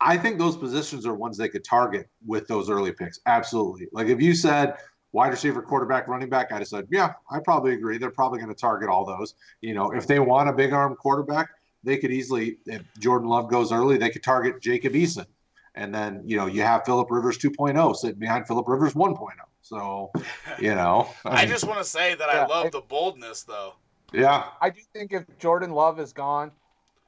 I think those positions are ones they could target with those early picks. Absolutely. Like if you said wide receiver, quarterback, running back, I'd have said, yeah, I probably agree. They're probably going to target all those. If they want a big arm quarterback, they could easily, if Jordan Love goes early, they could target Jacob Eason. And then, you have Phillip Rivers 2.0 sitting behind Phillip Rivers 1.0. So, I just want to say that I love the boldness, though. Yeah. I do think if Jordan Love is gone,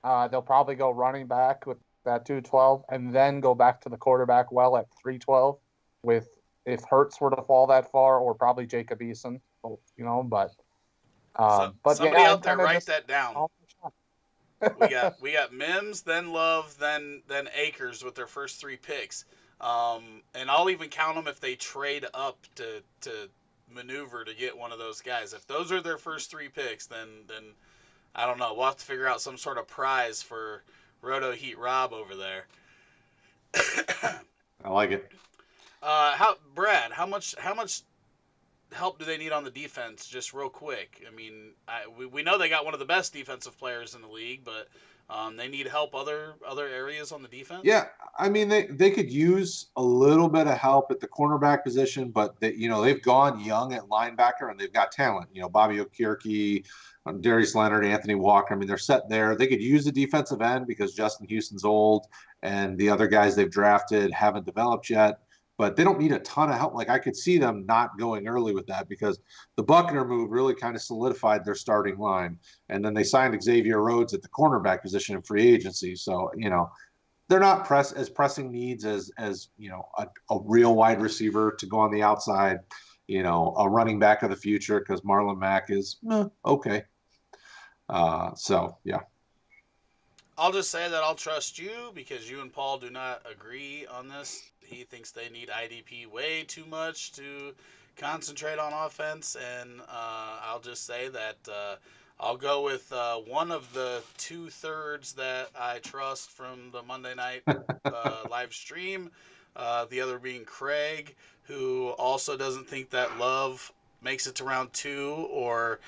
they'll probably go running back with that 212 and then go back to the quarterback well at 312 with if Hurts were to fall that far or probably Jacob Eason, but somebody yeah, out there write that down. we got Mims, then Love, then Akers with their first three picks. And I'll even count them if they trade up to maneuver to get one of those guys. If those are their first three picks, then I don't know. We'll have to figure out some sort of prize for Roto Heat Rob over there. I like it. Brad, how much help do they need on the defense? Just real quick. I mean, we know they got one of the best defensive players in the league, but they need help other areas on the defense. Yeah, I mean they could use a little bit of help at the cornerback position, but they've gone young at linebacker and they've got talent. Bobby Okereke, Darius Leonard, Anthony Walker. I mean they're set there. They could use the defensive end because Justin Houston's old and the other guys they've drafted haven't developed yet. But they don't need a ton of help. Like I could see them not going early with that because the Buckner move really kind of solidified their starting line. And then they signed Xavier Rhodes at the cornerback position in free agency. So, they're not pressing needs as a real wide receiver to go on the outside, a running back of the future because Marlon Mack is okay. So, yeah. I'll just say that I'll trust you because you and Paul do not agree on this. He thinks they need IDP way too much to concentrate on offense, and I'll just say that I'll go with one of the 2/3 that I trust from the Monday night live stream, the other being Craig, who also doesn't think that Love makes it to round 2 or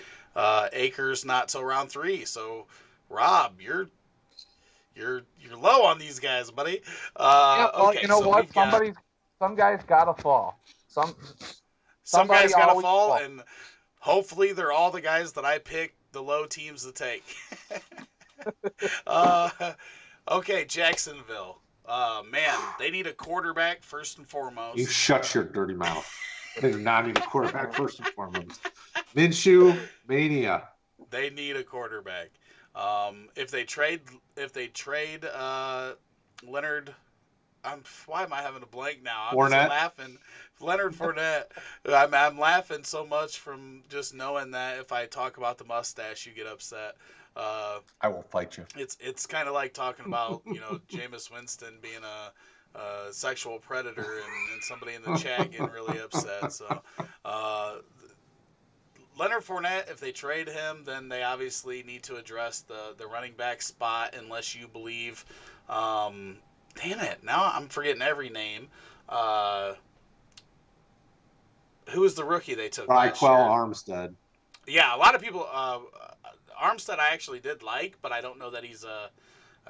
Akers not till round 3. So, Rob, you're low on these guys, buddy. Okay, you know what? Some guys gotta fall. Some guys gotta fall, and hopefully they're all the guys that I pick the low teams to take. Okay, Jacksonville. Man, they need a quarterback first and foremost. You shut your dirty mouth. They do not need a quarterback first and foremost. Minshew mania. They need a quarterback. If they trade Leonard, why am I having a blank now? I'm just laughing. Leonard Fournette. I'm laughing so much from just knowing that if I talk about the mustache, you get upset. I will fight you. It's kind of like talking about Jameis Winston being a sexual predator and somebody in the chat getting really upset. So Leonard Fournette, if they trade him, then they obviously need to address the running back spot unless you believe. Damn it! Now I'm forgetting every name. Who was the rookie they took last year? Armstead. Yeah, a lot of people. Armstead I actually did like, but I don't know that he's a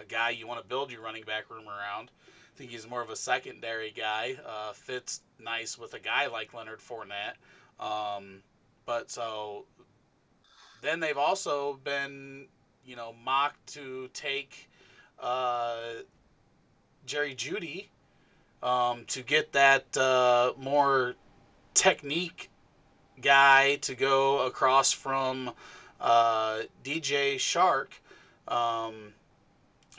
guy you want to build your running back room around. I think he's more of a secondary guy. Fits nice with a guy like Leonard Fournette. But so then they've also been, mocked to take Jerry Jeudy to get that more technique guy to go across from DJ Shark. Um,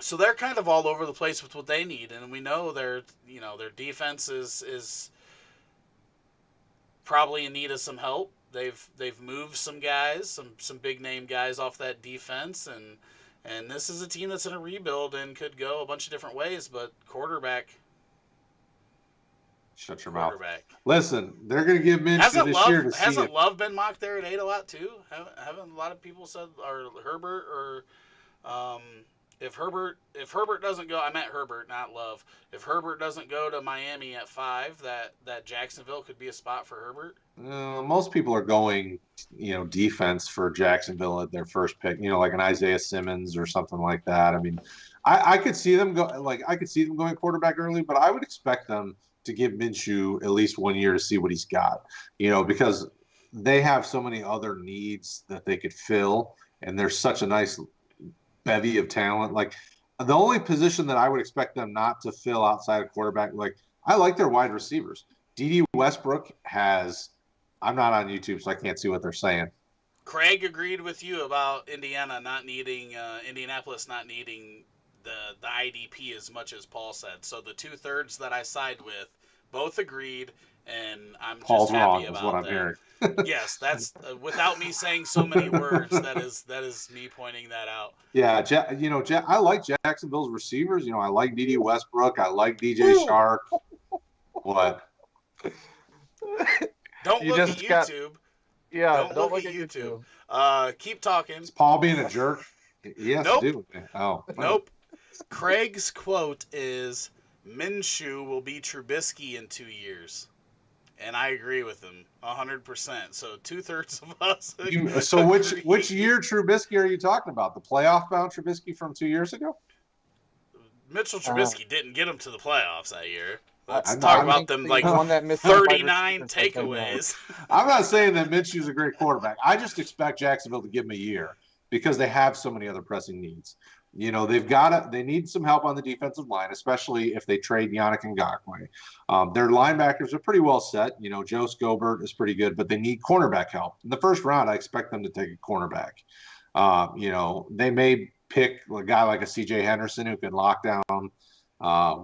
so they're kind of all over the place with what they need, and we know their defense is probably in need of some help. They've moved some guys, some big name guys off that defense, and this is a team that's in a rebuild and could go a bunch of different ways. But Shut your mouth. quarterback. Listen, they're going to give Minshew this year to see Hasn't it. Love been mocked there at 8 a lot too? Haven't a lot of people said, or Herbert, or um, if Herbert doesn't go, I meant Herbert, not Love. If Herbert doesn't go to Miami at 5, that Jacksonville could be a spot for Herbert. Most people are going, defense for Jacksonville at their first pick. Like an Isaiah Simmons or something like that. I mean, I could see them going quarterback early, but I would expect them to give Minshew at least 1 year to see what he's got. Because they have so many other needs that they could fill, and there's such a nice bevy of talent. Like the only position that I would expect them not to fill outside of quarterback, like I like their wide receivers. D.D. Westbrook has. I'm not on YouTube, so I can't see what they're saying. Craig agreed with you about Indianapolis not needing the IDP as much as Paul said. So the 2/3 that I side with both agreed, and I'm Paul's just happy wrong, about is what I'm that. hearing. Yes, that's without me saying so many words. That is me pointing that out. Yeah, I like Jacksonville's receivers. I like D.D. Westbrook. I like DJ Shark. What? Don't look at YouTube. Don't look at YouTube. Keep talking. Is Paul being a jerk? Yes, nope. do. Oh, nope. Craig's quote is, "Minshew will be Trubisky in 2 years," and I agree with him 100%. So 2/3 of us. So which year Trubisky are you talking about? The playoff bound Trubisky from 2 years ago? Mitchell Trubisky didn't get him to the playoffs that year. Let's I'm talk about them like 39 takeaways. I'm not saying that Minshew's a great quarterback. I just expect Jacksonville to give him a year because they have so many other pressing needs. They need some help on the defensive line, especially if they trade Yannick Ngakoue. Their linebackers are pretty well set. Joe Scobert is pretty good, but they need cornerback help. In the first round, I expect them to take a cornerback. They may pick a guy like a CJ Henderson who can lock down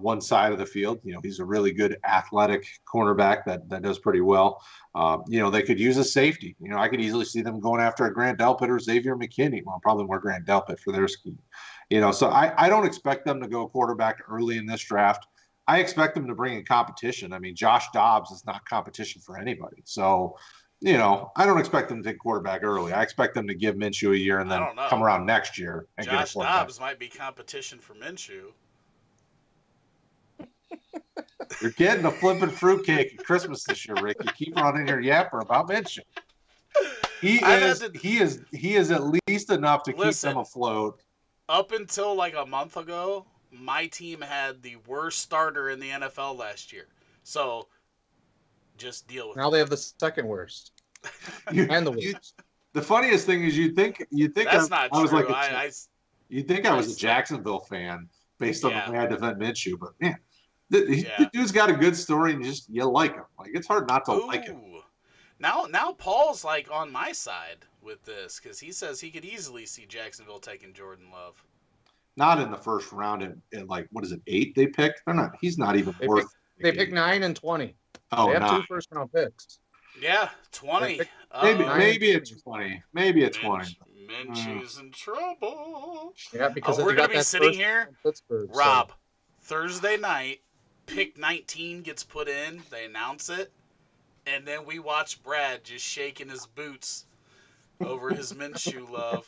one side of the field. He's a really good athletic cornerback that does pretty well. They could use a safety. I could easily see them going after a Grant Delpit or Xavier McKinney. Well, probably more Grant Delpit for their scheme. So I don't expect them to go quarterback early in this draft. I expect them to bring in competition. I mean, Josh Dobbs is not competition for anybody. So, I don't expect them to take quarterback early. I expect them to give Minshew a year and then come around next year and Josh get a quarterback. Dobbs might be competition for Minshew. You're getting a flipping fruitcake at Christmas this year, Rick. You keep running your yapper about Minshew. He is at least enough to keep them afloat. Up until like a month ago, my team had the worst starter in the NFL last year. So just deal with it. Now they have the second worst. And the worst. The funniest thing is you'd think that's not true. I was like you'd think I was a Jacksonville fan based on the way I defend Minshew, but man. The dude's got a good story, and you like him. Like it's hard not to like him. Now Paul's like on my side with this because he says he could easily see Jacksonville taking Jordan Love. Not in the first round. In like what is it, 8 they picked? They're not. He's not even worth. They picked 9 and 20. Oh, they have 9. 2 first-round picks. Yeah, 20. Maybe it's 20. Maybe it's 20. Minshew's in trouble. Yeah, because we're gonna be sitting here, Rob. So. Thursday night. Pick 19 gets put in, they announce it, and then we watch Brad just shaking his boots over his Minshew love.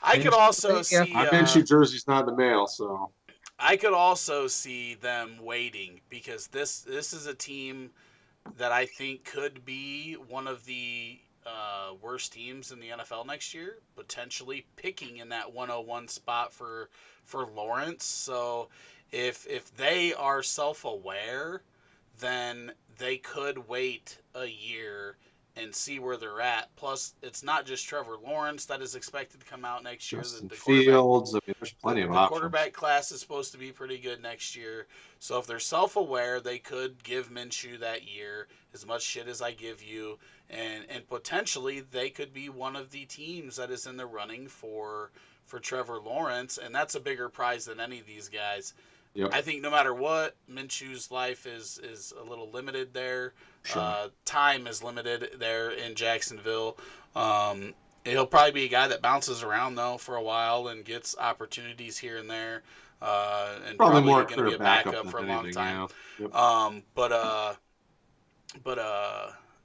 I could also see my Minshew jersey's not in the mail, so I could also see them waiting because this is a team that I think could be one of the worst teams in the NFL next year, potentially picking in that 101 spot for Lawrence. So if they are self-aware, then they could wait a year and see where they're at. Plus, it's not just Trevor Lawrence that is expected to come out next year. Justin The quarterback Fields. I mean, there's plenty of the options. quarterback class is supposed to be pretty good next year. So if they're self-aware, they could give Minshew that year, as much shit as I give you, and potentially they could be one of the teams that is in the running for Trevor Lawrence, and that's a bigger prize than any of these guys. Yep. I think no matter what, Minshew's life is a little limited there. Sure. Time is limited there in Jacksonville. Um, He'll probably be a guy that bounces around though for a while and gets opportunities here and there, and Probably probably more going to be clear a backup backup than for a long anything. time. Yeah. Yep. But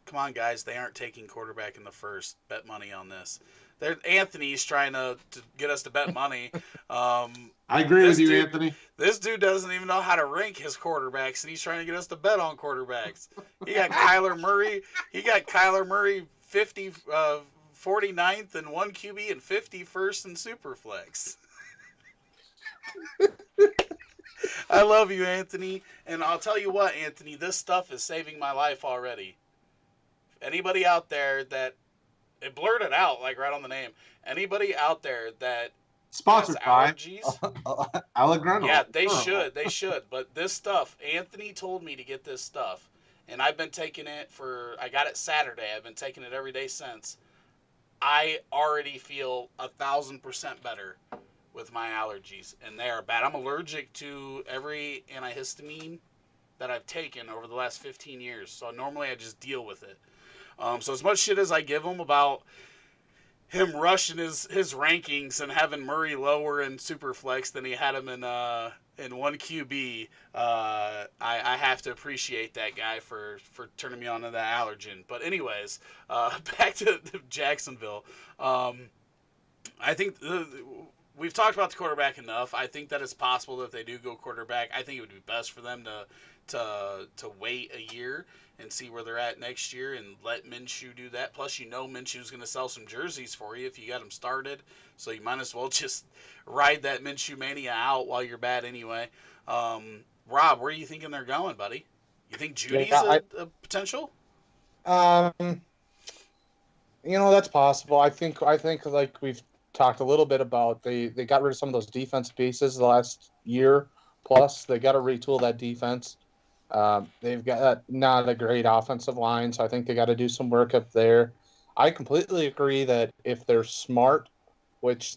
come on, guys, they aren't taking quarterback in the first. Bet money on this. Anthony's trying to get us to bet money. I agree with you, dude, Anthony. This dude doesn't even know how to rank his quarterbacks, and he's trying to get us to bet on quarterbacks. He got Kyler Murray. He got Kyler Murray 49th and 1 QB and 51st in Superflex. I love you, Anthony. And I'll tell you what, Anthony, this stuff is saving my life already. Anybody out there that it blurred it out like right on the name. Anybody out there that Sponsored has by allergies, Allegrano. yeah, they should. But this stuff, Anthony told me to get this stuff, and I've been taking it I got it Saturday. I've been taking it every day since. I already feel 1,000% better with my allergies, and they are bad. I'm allergic to every antihistamine that I've taken over the last 15 years, so normally I just deal with it. So as much shit as I give him about him rushing his rankings and having Murray lower in Superflex than he had him in 1 QB, I have to appreciate that guy for turning me on to that allergen. But anyways, back to Jacksonville. I think we've talked about the quarterback enough. I think that it's possible that if they do go quarterback, I think it would be best for them to wait a year and see where they're at next year and let Minshew do that. Plus, Minshew's going to sell some jerseys for you if you got him started, so you might as well just ride that Minshew mania out while you're bad anyway. Rob, where are you thinking they're going, buddy? You think Judy's a potential? That's possible. I think like we've talked a little bit about, they got rid of some of those defense pieces the last year plus. They got to retool that defense. They've got not a great offensive line, so I think they got to do some work up there. I completely agree that if they're smart, which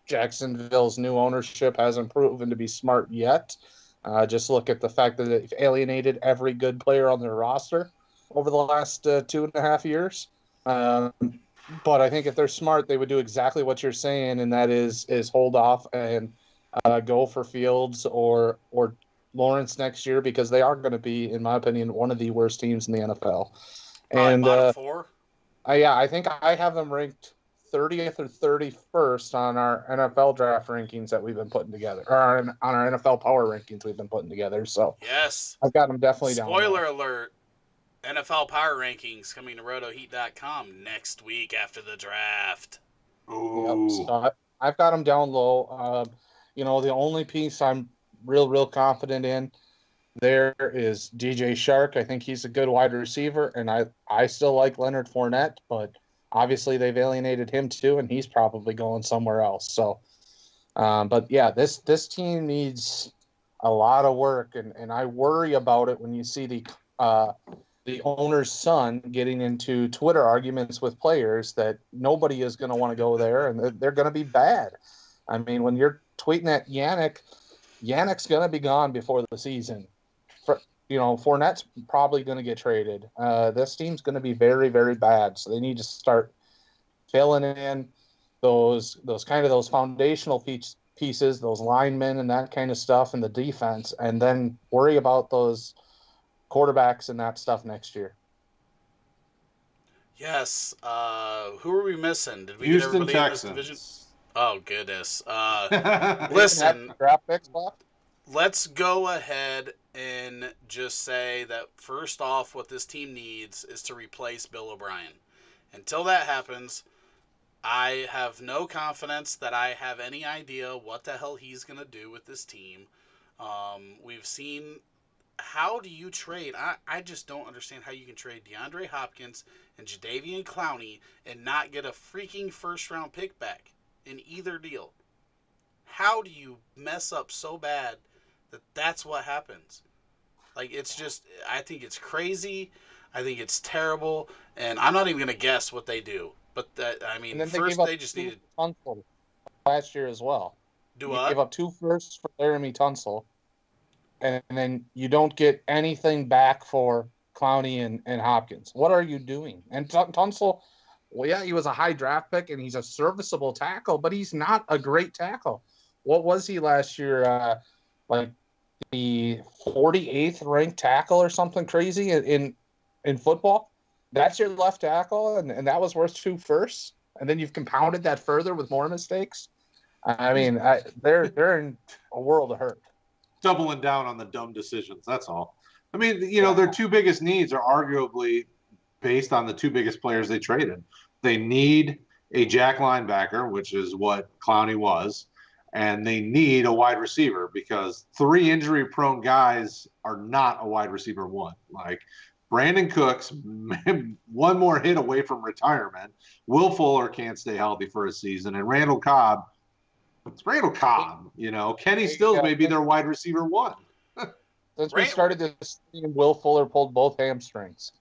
Jacksonville's new ownership hasn't proven to be smart yet, just look at the fact that they've alienated every good player on their roster over the last 2.5 years. But I think if they're smart, they would do exactly what you're saying, and that is hold off and go for Fields or Lawrence next year, because they are going to be, in my opinion, one of the worst teams in the NFL. Probably And bottom 4. I think I have them ranked 30th or 31st on our NFL draft rankings that we've been putting together, or on our NFL power rankings we've been putting together. So yes, I've got them definitely down there. Spoiler alert. NFL Power Rankings coming to rotoheat.com next week after the draft. Yep. So I've got them down low. The only piece I'm real confident in there is DJ Shark. I think he's a good wide receiver, and I still like Leonard Fournette, but obviously they've alienated him too, and he's probably going somewhere else. So, but yeah, this team needs a lot of work, and I worry about it when you see the owner's son getting into Twitter arguments with players that nobody is going to want to go there, and they're going to be bad. I mean, when you're tweeting at Yannick's going to be gone before the season. Fournette's probably going to get traded. This team's going to be very, very bad, so they need to start filling in those foundational pieces, those linemen and that kind of stuff in the defense, and then worry about those quarterbacks and that stuff next year. Yes. Who are we missing? Did we Houston get everybody Texans. in this division? Oh, goodness. Listen, draft picks left? Let's go ahead and just say that first off, what this team needs is to replace Bill O'Brien. Until that happens, I have no confidence that I have any idea what the hell he's going to do with this team. We've seen how do you trade? I just don't understand how you can trade DeAndre Hopkins and Jadeveon Clowney and not get a freaking first round pick back in either deal. How do you mess up so bad that that's what happens? Like, it's just, I think it's crazy. I think it's terrible. And I'm not even going to guess what they do. But that, I And mean, then they gave first up they just two needed Tunsil last year as well. do You gave what? up 2 firsts for Laramie Tunsil, and then you don't get anything back for Clowney and Hopkins. What are you doing? And Tunsil, well, yeah, he was a high draft pick and he's a serviceable tackle, but he's not a great tackle. What was he last year? Like the 48th ranked tackle or something crazy in football. That's your left tackle, and that was worth 2 firsts. And then you've compounded that further with more mistakes. I He's mean, they're in a world of hurt. doubling down on the dumb decisions. That's all. I mean, Yeah. their two biggest needs are arguably based on the two biggest players they traded. They need a jack linebacker, which is what Clowney was, and they need a wide receiver because 3 injury-prone guys are not a wide receiver one. Like Brandon Cooks, one more hit away from retirement. Will Fuller can't stay healthy for a season, and Randall Cobb. It's Randall Cobb, Kenny Stills Yeah, may be their wide receiver one. since we Rand, started this team, Will Fuller pulled both hamstrings.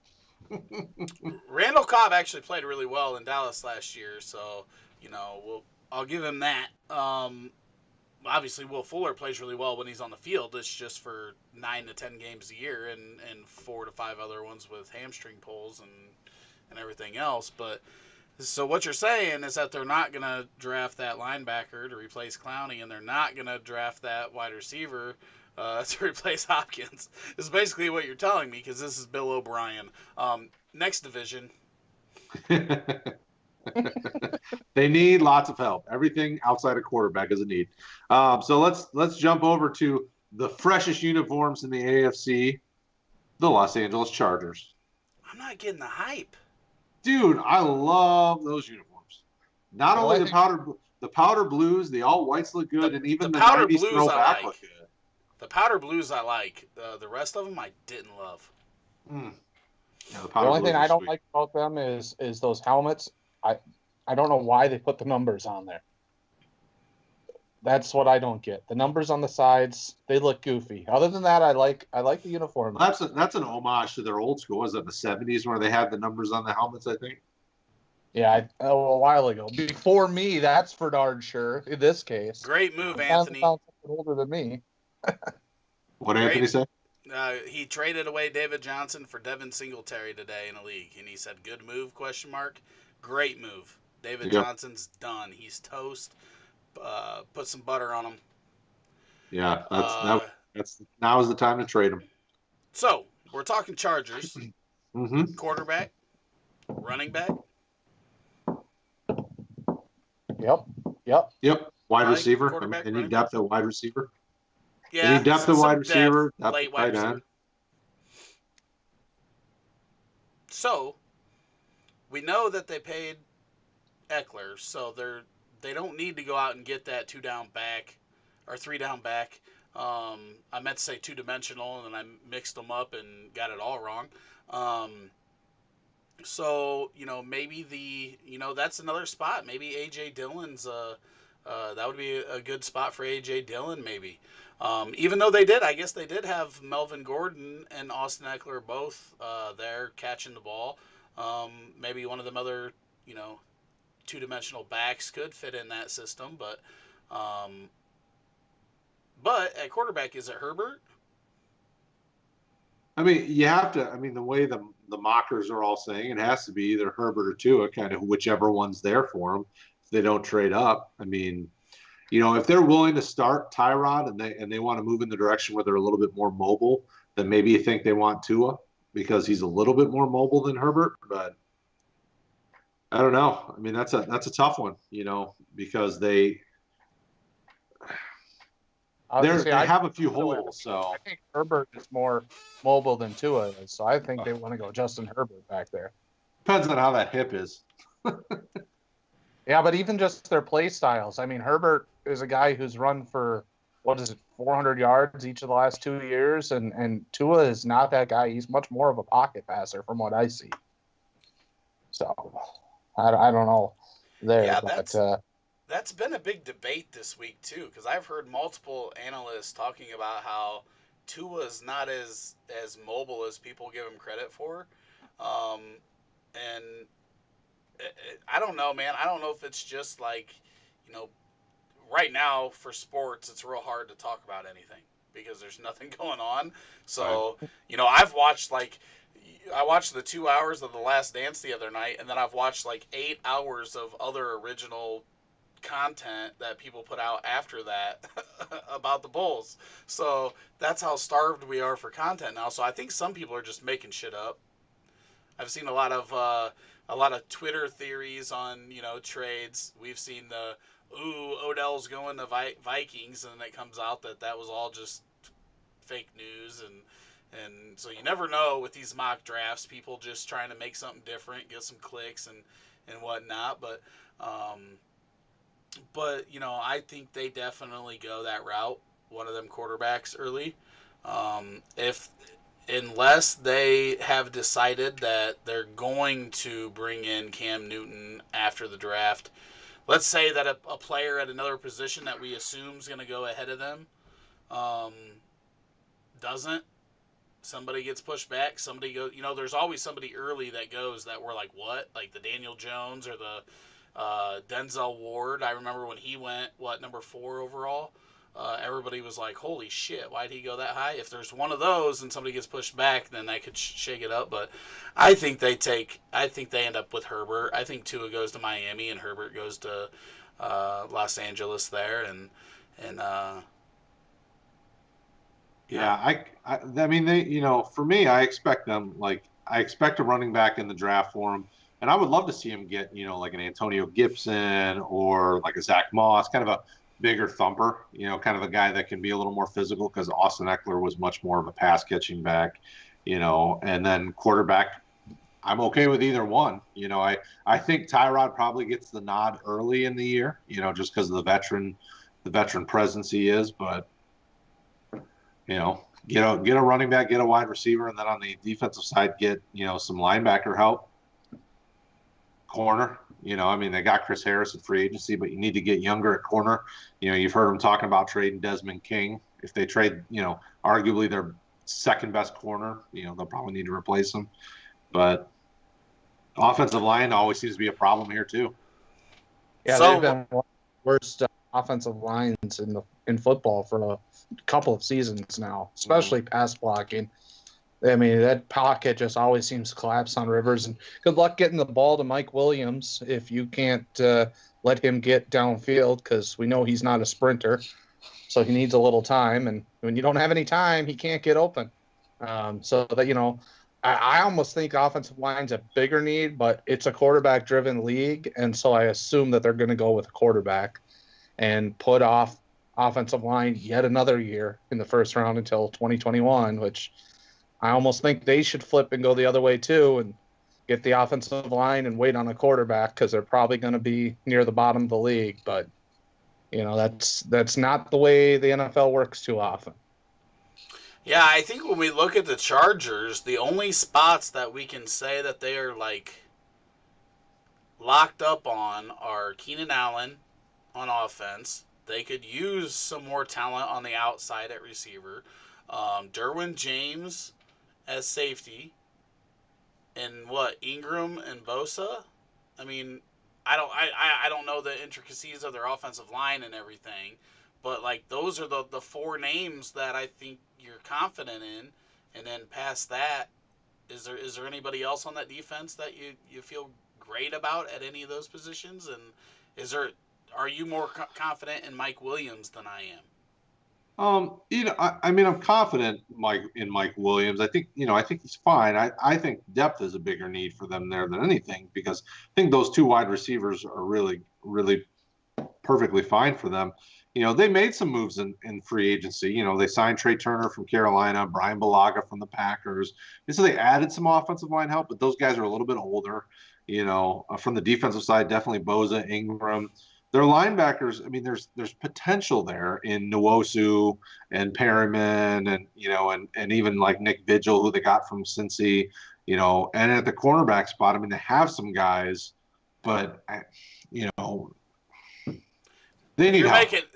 Randall Cobb actually played really well in Dallas last year, so I'll give him that. Obviously, Will Fuller plays really well when he's on the field. It's just for 9 to 10 games a year, and 4 to 5 other ones with hamstring pulls and everything else. But so what you're saying is that they're not going to draft that linebacker to replace Clowney, and they're not going to draft that wide receiver to replace Hopkins. Is basically what you're telling me, because this is Bill O'Brien. Next division. They need lots of help. Everything outside of quarterback is a need. So let's jump over to the freshest uniforms in the AFC, the Los Angeles Chargers. I'm not getting the hype. Dude, I love those uniforms. Not Well, only I the powder blues, the all whites look good, and The even the powder 90s blues I throwback look like. good. The powder blues I like. The rest of them I didn't love. Mm. Yeah, the The powder only blues thing are I don't sweet. like about them is those helmets. I don't know why they put the numbers on there. That's what I don't get. The numbers on the sides, they look goofy. Other than that, I like the uniform. That's an homage to their old school. Was it the 70s where they had the numbers on the helmets, I think? Yeah, a while ago. Before me, that's for darn sure. In this case, Great move, you sound Anthony. something older than me. What Great. Anthony said? He traded away David Johnson for Devin Singletary today in a league, and he said, "Good move?" ? Great move. David Yeah. Johnson's done. He's toast. Put some butter on him. Yeah, Uh, that's now is the time to trade him. so we're talking Chargers. Mm-hmm. Quarterback, running back. Yep. Yep. Yep. Wide I like receiver. quarterback, Any running back. depth at wide receiver? Any Yeah, depth at some wide depth, receiver? Depth late at wide tight receiver. end? So we know that they paid Eckler, so they don't need to go out and get that 2 down back or 3 down back. I meant to say 2 dimensional, and I mixed them up and got it all wrong. So maybe that's another spot. Maybe AJ Dillon's that would be a good spot for AJ Dillon, maybe. Even though I guess they did have Melvin Gordon and Austin Eckler both there catching the ball. Maybe one of them other, 2 dimensional backs could fit in that system, um, but at quarterback, is it Herbert? I mean, you have to. I mean, the way the mockers are all saying, it has to be either Herbert or Tua, kind of whichever one's there for them. If they don't trade up, I mean, if they're willing to start Tyrod and they want to move in the direction where they're a little bit more mobile, then maybe you think they want Tua because he's a little bit more mobile than Herbert. But I don't know. I mean, that's a tough one, because they Obviously, they I have a few so holes. So I think Herbert is more mobile than Tua is. So I think they want to go Justin Herbert back there. depends on how that hip is. Yeah, but even just their play styles. I mean, Herbert is a guy who's run for what is it, 400 yards each of the last 2 years, and Tua is not that guy. He's much more of a pocket passer from what I see. So I don't know there, Yeah, but that's been a big debate this week too, because I've heard multiple analysts talking about how Tua's not as mobile as people give him credit for, um, and I don't know, man. I don't know if it's just like, you know, right now for sports, it's real hard to talk about anything because there's nothing going on. Right. So, I've watched I watched the 2 hours of The Last Dance the other night, and then I've watched like 8 hours of other original content that people put out after that about the Bulls. So that's how starved we are for content now. So I think some people are just making shit up. I've seen a lot of Twitter theories on trades. We've seen the Odell's going to Vikings, and it comes out that was all just fake news, and so you never know with these mock drafts. People just trying to make something different, get some clicks and whatnot. But I think they definitely go that route. One of them quarterbacks early. If unless they have decided that they're going to bring in Cam Newton after the draft. Let's say that a player at another position that we assume is going to go ahead of them um, doesn't. Somebody gets pushed back. Somebody goes. There's always somebody early that goes that we're like, what? Like the Daniel Jones or the Denzel Ward. I remember when he went, number 4 overall. Everybody was like, holy shit, why'd he go that high? If there's one of those and somebody gets pushed back, then that could shake it up. But I think they end up with Herbert. I think Tua goes to Miami and Herbert goes to Los Angeles there. And Yeah, I mean, for me, I expect them, like, I expect a running back in the draft for him. And I would love to see him get, like an Antonio Gibson or like a Zach Moss, kind of a bigger thumper, kind of a guy that can be a little more physical because Austin Eckler was much more of a pass catching back, and then quarterback. I'm okay with either one. I think Tyrod probably gets the nod early in the year, just because of the veteran presence he is, but get a running back, get a wide receiver, and then on the defensive side, get some linebacker help, corner. I mean, they got Chris Harris at free agency, but you need to get younger at corner. You've heard them talking about trading Desmond King. If they trade, arguably their second best corner, they'll probably need to replace him. But offensive line always seems to be a problem here too. yeah, they've been one of the worst offensive lines in football for a couple of seasons now, especially pass blocking. I mean, that pocket just always seems to collapse on Rivers. And good luck getting the ball to Mike Williams if you can't let him get downfield, because we know he's not a sprinter. So he needs a little time. And when you don't have any time, he can't get open. So that, I almost think offensive line's a bigger need, but it's a quarterback-driven league. And so I assume that they're going to go with a quarterback and put off offensive line yet another year in the first round until 2021, which – I almost think they should flip and go the other way too and get the offensive line and wait on a quarterback, because they're probably going to be near the bottom of the league. But, that's not the way the NFL works too often. yeah, I think when we look at the Chargers, the only spots that we can say that they are like locked up on are Keenan Allen on offense. They could use some more talent on the outside at receiver. Derwin James as safety, and Ingram and Bosa. I mean, I don't know the intricacies of their offensive line and everything, but like those are the 4 names that I think you're confident in. And then past that, is there anybody else on that defense that you feel great about at any of those positions? And are you more confident in Mike Williams than I am? I mean, I'm confident in Mike Williams. I think he's fine. I think depth is a bigger need for them there than anything, because I think those 2 wide receivers are really, really perfectly fine for them. They made some moves in free agency. They signed Trey Turner from Carolina, Brian Bulaga from the Packers. And so they added some offensive line help, but those guys are a little bit older. From the defensive side, definitely Bosa, Ingram. their linebackers, I mean, there's potential there in Nwosu and Perryman and even like Nick Vigil, who they got from Cincy, and at the cornerback spot, I mean, they have some guys, but you know, they need You're help. making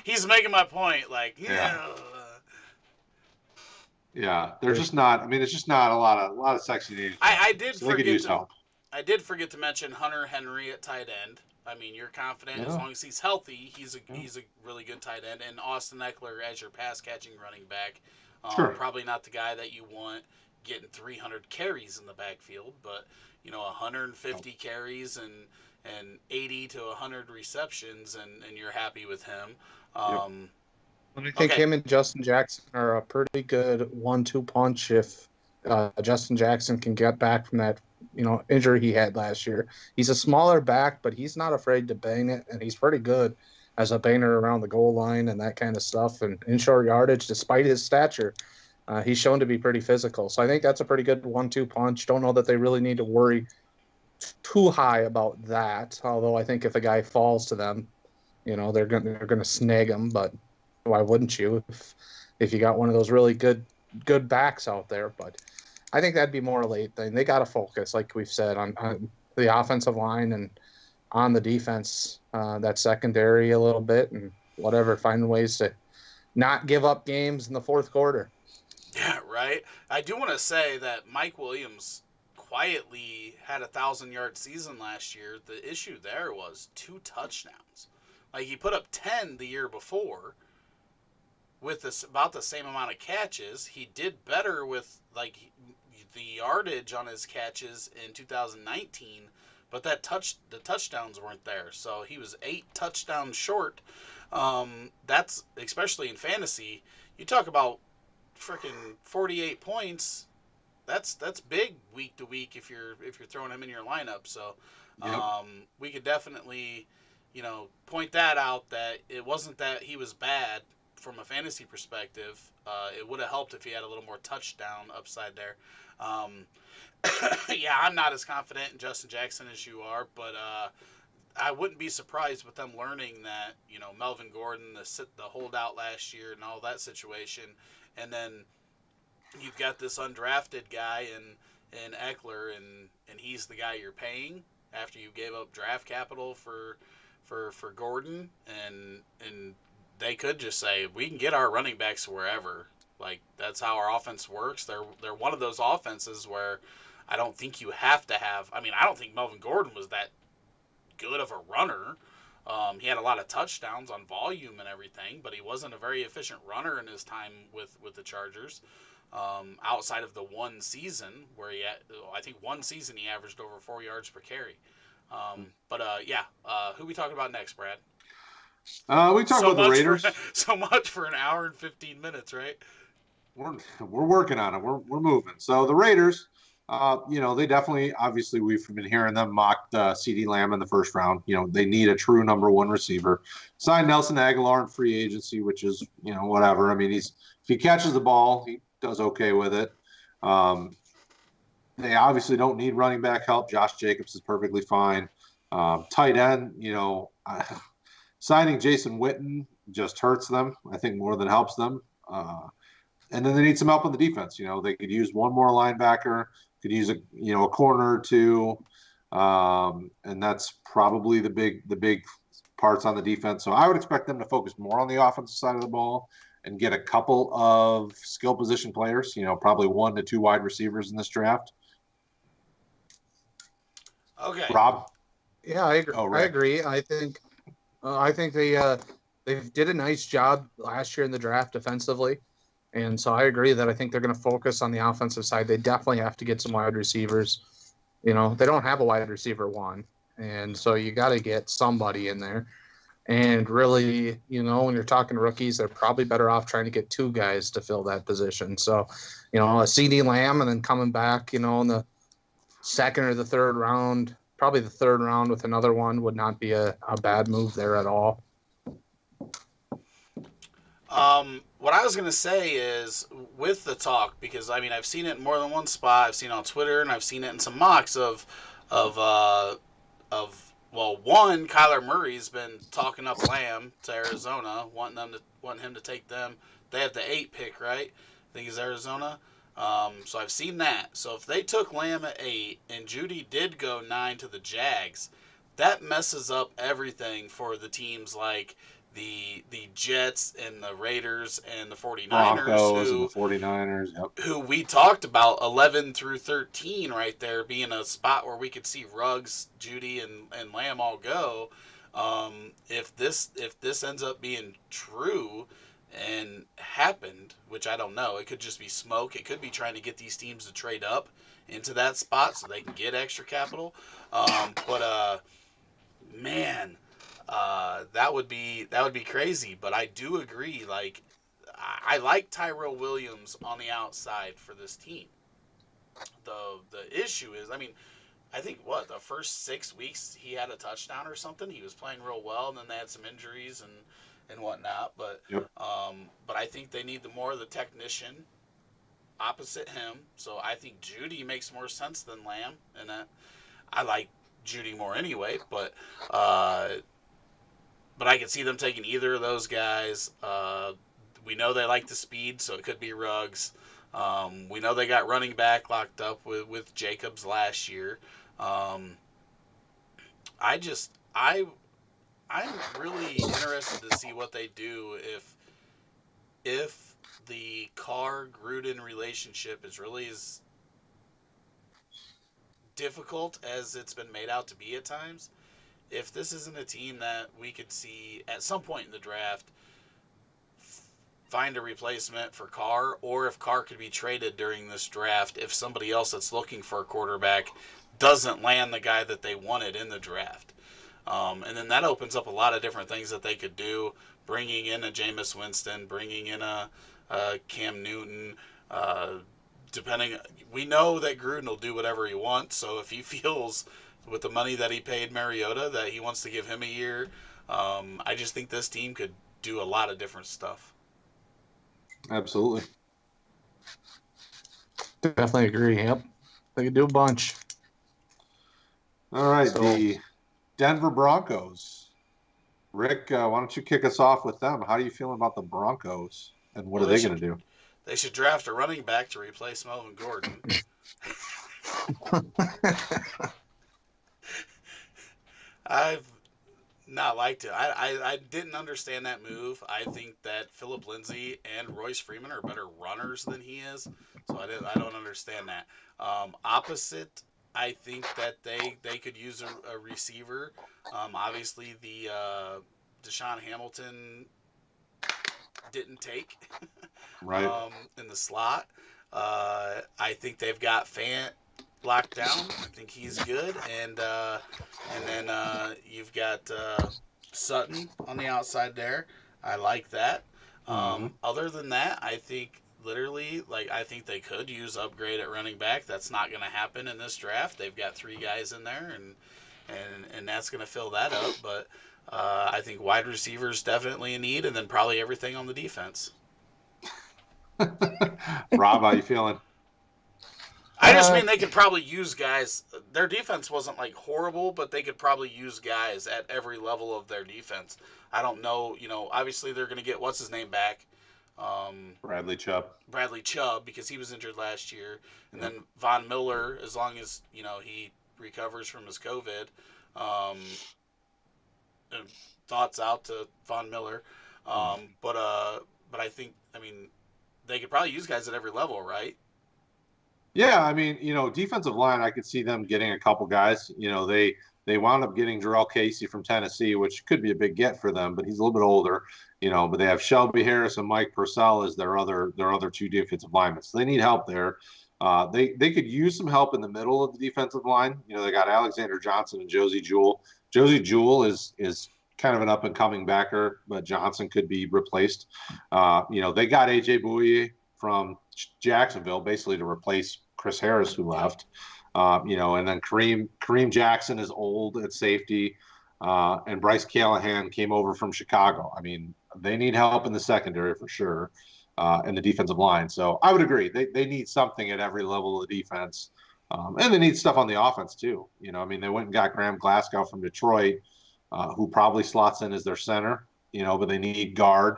he's making my point. Like, Yeah. yeah. Yeah. They're just not, I mean, it's just not a lot of sexy names. I did So they could forget use to help. I did forget to mention Hunter Henry at tight end. I mean, you're confident as Yeah. long as he's healthy, he's a Yeah. he's a really good tight end. And Austin Eckler as your pass catching running back, Sure. probably not the guy that you want getting 300 carries in the backfield, but 150 carries and 80 to 100 receptions, and you're happy with him. Yep. Um, And I think okay, him and Justin Jackson are a pretty good 1-2 punch if Justin Jackson can get back from that injury he had last year. He's a smaller back, but he's not afraid to bang it, and he's pretty good as a banger around the goal line and that kind of stuff. And in short yardage, despite his stature, he's shown to be pretty physical. So I think that's a pretty good 1-2 punch. Don't know that they really need to worry too high about that. Although I think if a guy falls to them, they're gonna snag him. But why wouldn't you if you got one of those really good backs out there? But I think that'd be more a late thing. They got to focus, like we've said, on the offensive line and on the defense, that secondary a little bit, and whatever, find ways to not give up games in the fourth quarter. yeah, right. I do want to say that Mike Williams quietly had 1,000-yard season last year. The issue there was 2 touchdowns. Like he put up 10 the year before with about the same amount of catches. He did better with like the yardage on his catches in 2019, but the touchdowns weren't there. So he was 8 touchdowns short. That's especially in fantasy. You talk about freaking 48 points. That's big week to week if you're throwing him in your lineup. So Yep. we could definitely point that out, that it wasn't that he was bad from a fantasy perspective. It would have helped if he had a little more touchdown upside there. Um, yeah, I'm not as confident in Justin Jackson as you are, but I wouldn't be surprised with them learning that Melvin Gordon, the holdout last year, and all that situation, and then you've got this undrafted guy in Eckler, and he's the guy you're paying after you gave up draft capital for Gordon, and they could just say we can get our running backs wherever. Like that's how our offense works. They're one of those offenses where I don't think you have to have. I mean, I don't think Melvin Gordon was that good of a runner. He had a lot of touchdowns on volume and everything, but he wasn't a very efficient runner in his time with the Chargers. Outside of the one season where I think one season he averaged over 4 yards per carry. Yeah, who we talking about next, Brad? We talk about the Raiders. So much for an hour and 15 minutes, right? We're working on it. We're moving. So the Raiders, they definitely, obviously, we've been hearing them mock CD Lamb in the first round. They need a true number one receiver. Signed Nelson Aguilar in free agency, which is whatever. I mean, if he catches the ball, he does okay with it. They obviously don't need running back help. Josh Jacobs is perfectly fine. Tight end, signing Jason Witten just hurts them, I think, more than helps them. And then they need some help on the defense. They could use one more linebacker, could use a corner or two, and that's probably the big parts on the defense. So I would expect them to focus more on the offensive side of the ball and get a couple of skill position players. Probably 1 to 2 wide receivers in this draft. Okay. Rob? Yeah, I agree. Oh, I Rick. agree. I think they did a nice job last year in the draft defensively, and so I agree that I think they're going to focus on the offensive side. They definitely have to get some wide receivers. They don't have a wide receiver one, and so you got to get somebody in there. And really, when you're talking rookies, they're probably better off trying to get 2 guys to fill that position. So, a CD Lamb and then coming back, in the second or the third round, probably the third round with another one would not be a bad move there at all. What I was gonna say is with the talk, because I mean I've seen it in more than one spot. I've seen it on Twitter and I've seen it in some mocks of Well, one, Kyler Murray's been talking up Lamb to Arizona, wanting him to take them. They have the 8 pick, right? I think it's Arizona. So I've seen that. So if they took Lamb at 8 and Judy did go 9 to the Jags, that messes up everything for the teams like the Jets and the Raiders and the 49ers Broncos and the who 49ers. Yep. who we talked about 11 through 13 right there being a spot where we could see Ruggs, Judy, and Lamb all go. If this ends up being true and happened, which I don't know, it could just be smoke. It could be trying to get these teams to trade up into that spot so they can get extra capital. But man, that would be crazy. But I do agree. Like I like Tyrell Williams on the outside for this team. The issue is, I mean, I think the first 6 weeks he had a touchdown or something. He was playing real well, and then they had some injuries and whatnot. But Yep. but I think they need more of the technician opposite him. So I think Judy makes more sense than Lamb, and I like Judy more anyway. Uh, but I could see them taking either of those guys. We know they like the speed, so it could be Ruggs. We know they got running back locked up with Jacobs last year. Um, I just I'm really interested to see what they do if the Carr Gruden relationship is really as difficult as it's been made out to be at times. If this isn't a team that we could see at some point in the draft find a replacement for Carr, or if Carr could be traded during this draft if somebody else that's looking for a quarterback doesn't land the guy that they wanted in the draft. And then that opens up a lot of different things that they could do, bringing in a Jameis Winston, bringing in a Cam Newton. Uh, Depending, we know that Gruden will do whatever he wants. So if he feels with the money that he paid Mariota that he wants to give him a year, I just think this team could do a lot of different stuff. Absolutely. Definitely agree. Yep. They could do a bunch. All right. So- The Denver Broncos. Rick, why don't you kick us off with them? How are you feeling about the Broncos, and what Well, are they going to do? They should draft a running back to replace Melvin Gordon. I've not liked it. I didn't understand that move. I think that Philip Lindsay and Royce Freeman are better runners than he is, so I don't understand that. Opposite, I think that they could use a receiver. Obviously, the Deshaun Hamilton didn't take Right. in the slot. I think they've got Fant locked down. I think he's good, and then you've got Sutton on the outside there. I like that. Other than that, I think literally, like, I think they could use upgrade at running back. That's not going to happen in this draft. They've got 3 guys in there, and that's going to fill that up. But I think wide receivers definitely a need, and then probably everything on the defense. Rob, how you feeling? I just mean they could probably use guys. Their defense wasn't like horrible, but they could probably use guys at every level of their defense. I don't know. Obviously they're going to get what's his name back, Bradley Chubb. Bradley Chubb, because he was injured last year, and Yep. then Von Miller, as long as he recovers from his COVID. Um, and thoughts out to Von Miller, but I think they could probably use guys at every level, right? Yeah, I mean, defensive line, I could see them getting a couple guys. They wound up getting Jarrell Casey from Tennessee, which could be a big get for them, but he's a little bit older. But they have Shelby Harris and Mike Purcell as their other 2 defensive linemen. So they need help there. They could use some help in the middle of the defensive line. They got Alexander Johnson and Josie Jewell. Josie Jewell is kind of an up and coming backer, but Johnson could be replaced. They got AJ Bouye from Jacksonville basically to replace Chris Harris, who left. And then Kareem Jackson is old at safety, and Bryce Callahan came over from Chicago. I mean, they need help in the secondary for sure, and the defensive line. So I would agree they need something at every level of the defense. And they need stuff on the offense too. I mean, they went and got Graham Glasgow from Detroit, who probably slots in as their center. But they need guard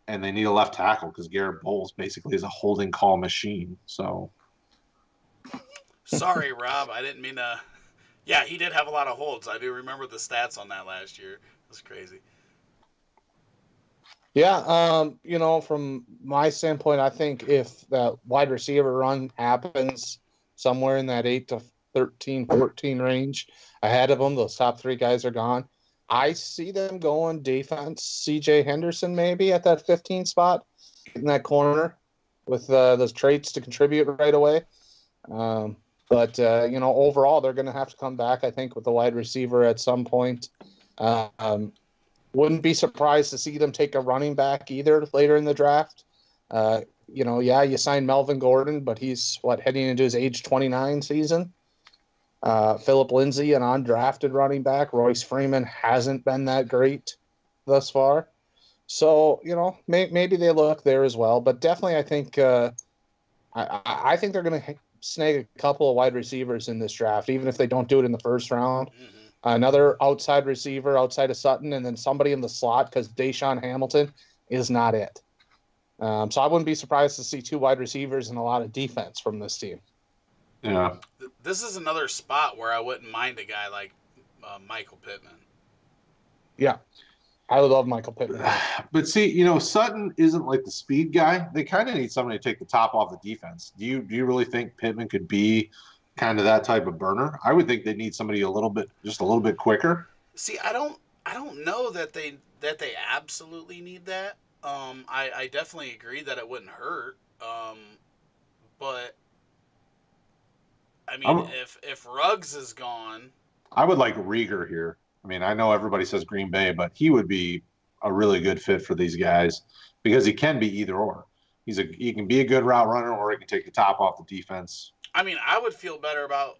and they need a left tackle because Garrett Bowles basically is a holding call machine. So Sorry, Rob. I didn't mean to. Yeah, he did have a lot of holds. I do remember the stats on that last year. It was crazy. Yeah, from my standpoint, I think if that wide receiver run happens somewhere in that 8 to 13, 14 range ahead of them, those top three guys are gone. I see them going defense, CJ Henderson maybe at that 15 spot in that corner with those traits to contribute right away. But overall, they're going to have to come back, I think, with the wide receiver at some point. Wouldn't be surprised to see them take a running back either later in the draft. You signed Melvin Gordon, but he's heading into his age 29 season. Philip Lindsay, an undrafted running back. Royce Freeman hasn't been that great thus far. So, maybe they look there as well. But definitely I think I think they're going to snag a couple of wide receivers in this draft, even if they don't do it in the first round. Mm-hmm. Another outside receiver outside of Sutton, and then somebody in the slot because Deshaun Hamilton is not it. So I wouldn't be surprised to see two wide receivers and a lot of defense from this team. Yeah. This is another spot where I wouldn't mind a guy like Michael Pittman. Yeah, I would love Michael Pittman. But see, Sutton isn't like the speed guy. They kind of need somebody to take the top off the defense. Do you really think Pittman could be kind of that type of burner? I would think they need somebody just a little bit quicker. See, I don't know that they absolutely need that. I definitely agree that it wouldn't hurt. But I mean, if Ruggs is gone, I would like Rieger here. I mean, I know everybody says Green Bay, but he would be a really good fit for these guys because he can be either or. He can be a good route runner, or he can take the top off the defense. I mean, I would feel better about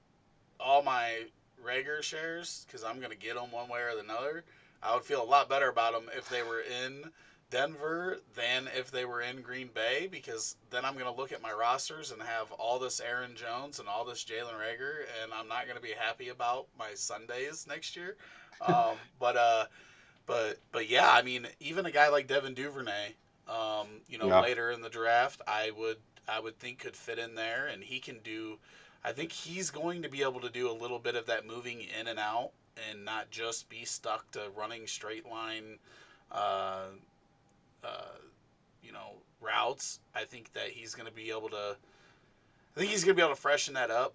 all my Rager shares because I'm going to get them one way or another. I would feel a lot better about them if they were in Denver than if they were in Green Bay because then I'm going to look at my rosters and have all this Aaron Jones and all this Jalen Rager, and I'm not going to be happy about my Sundays next year. But yeah, I mean, even a guy like Devin Duvernay, later in the draft, I would think could fit in there, and he can do. I think he's going to be able to do a little bit of that moving in and out, and not just be stuck to running straight line, routes. I think that he's going to be able to. I think he's going to be able to freshen that up.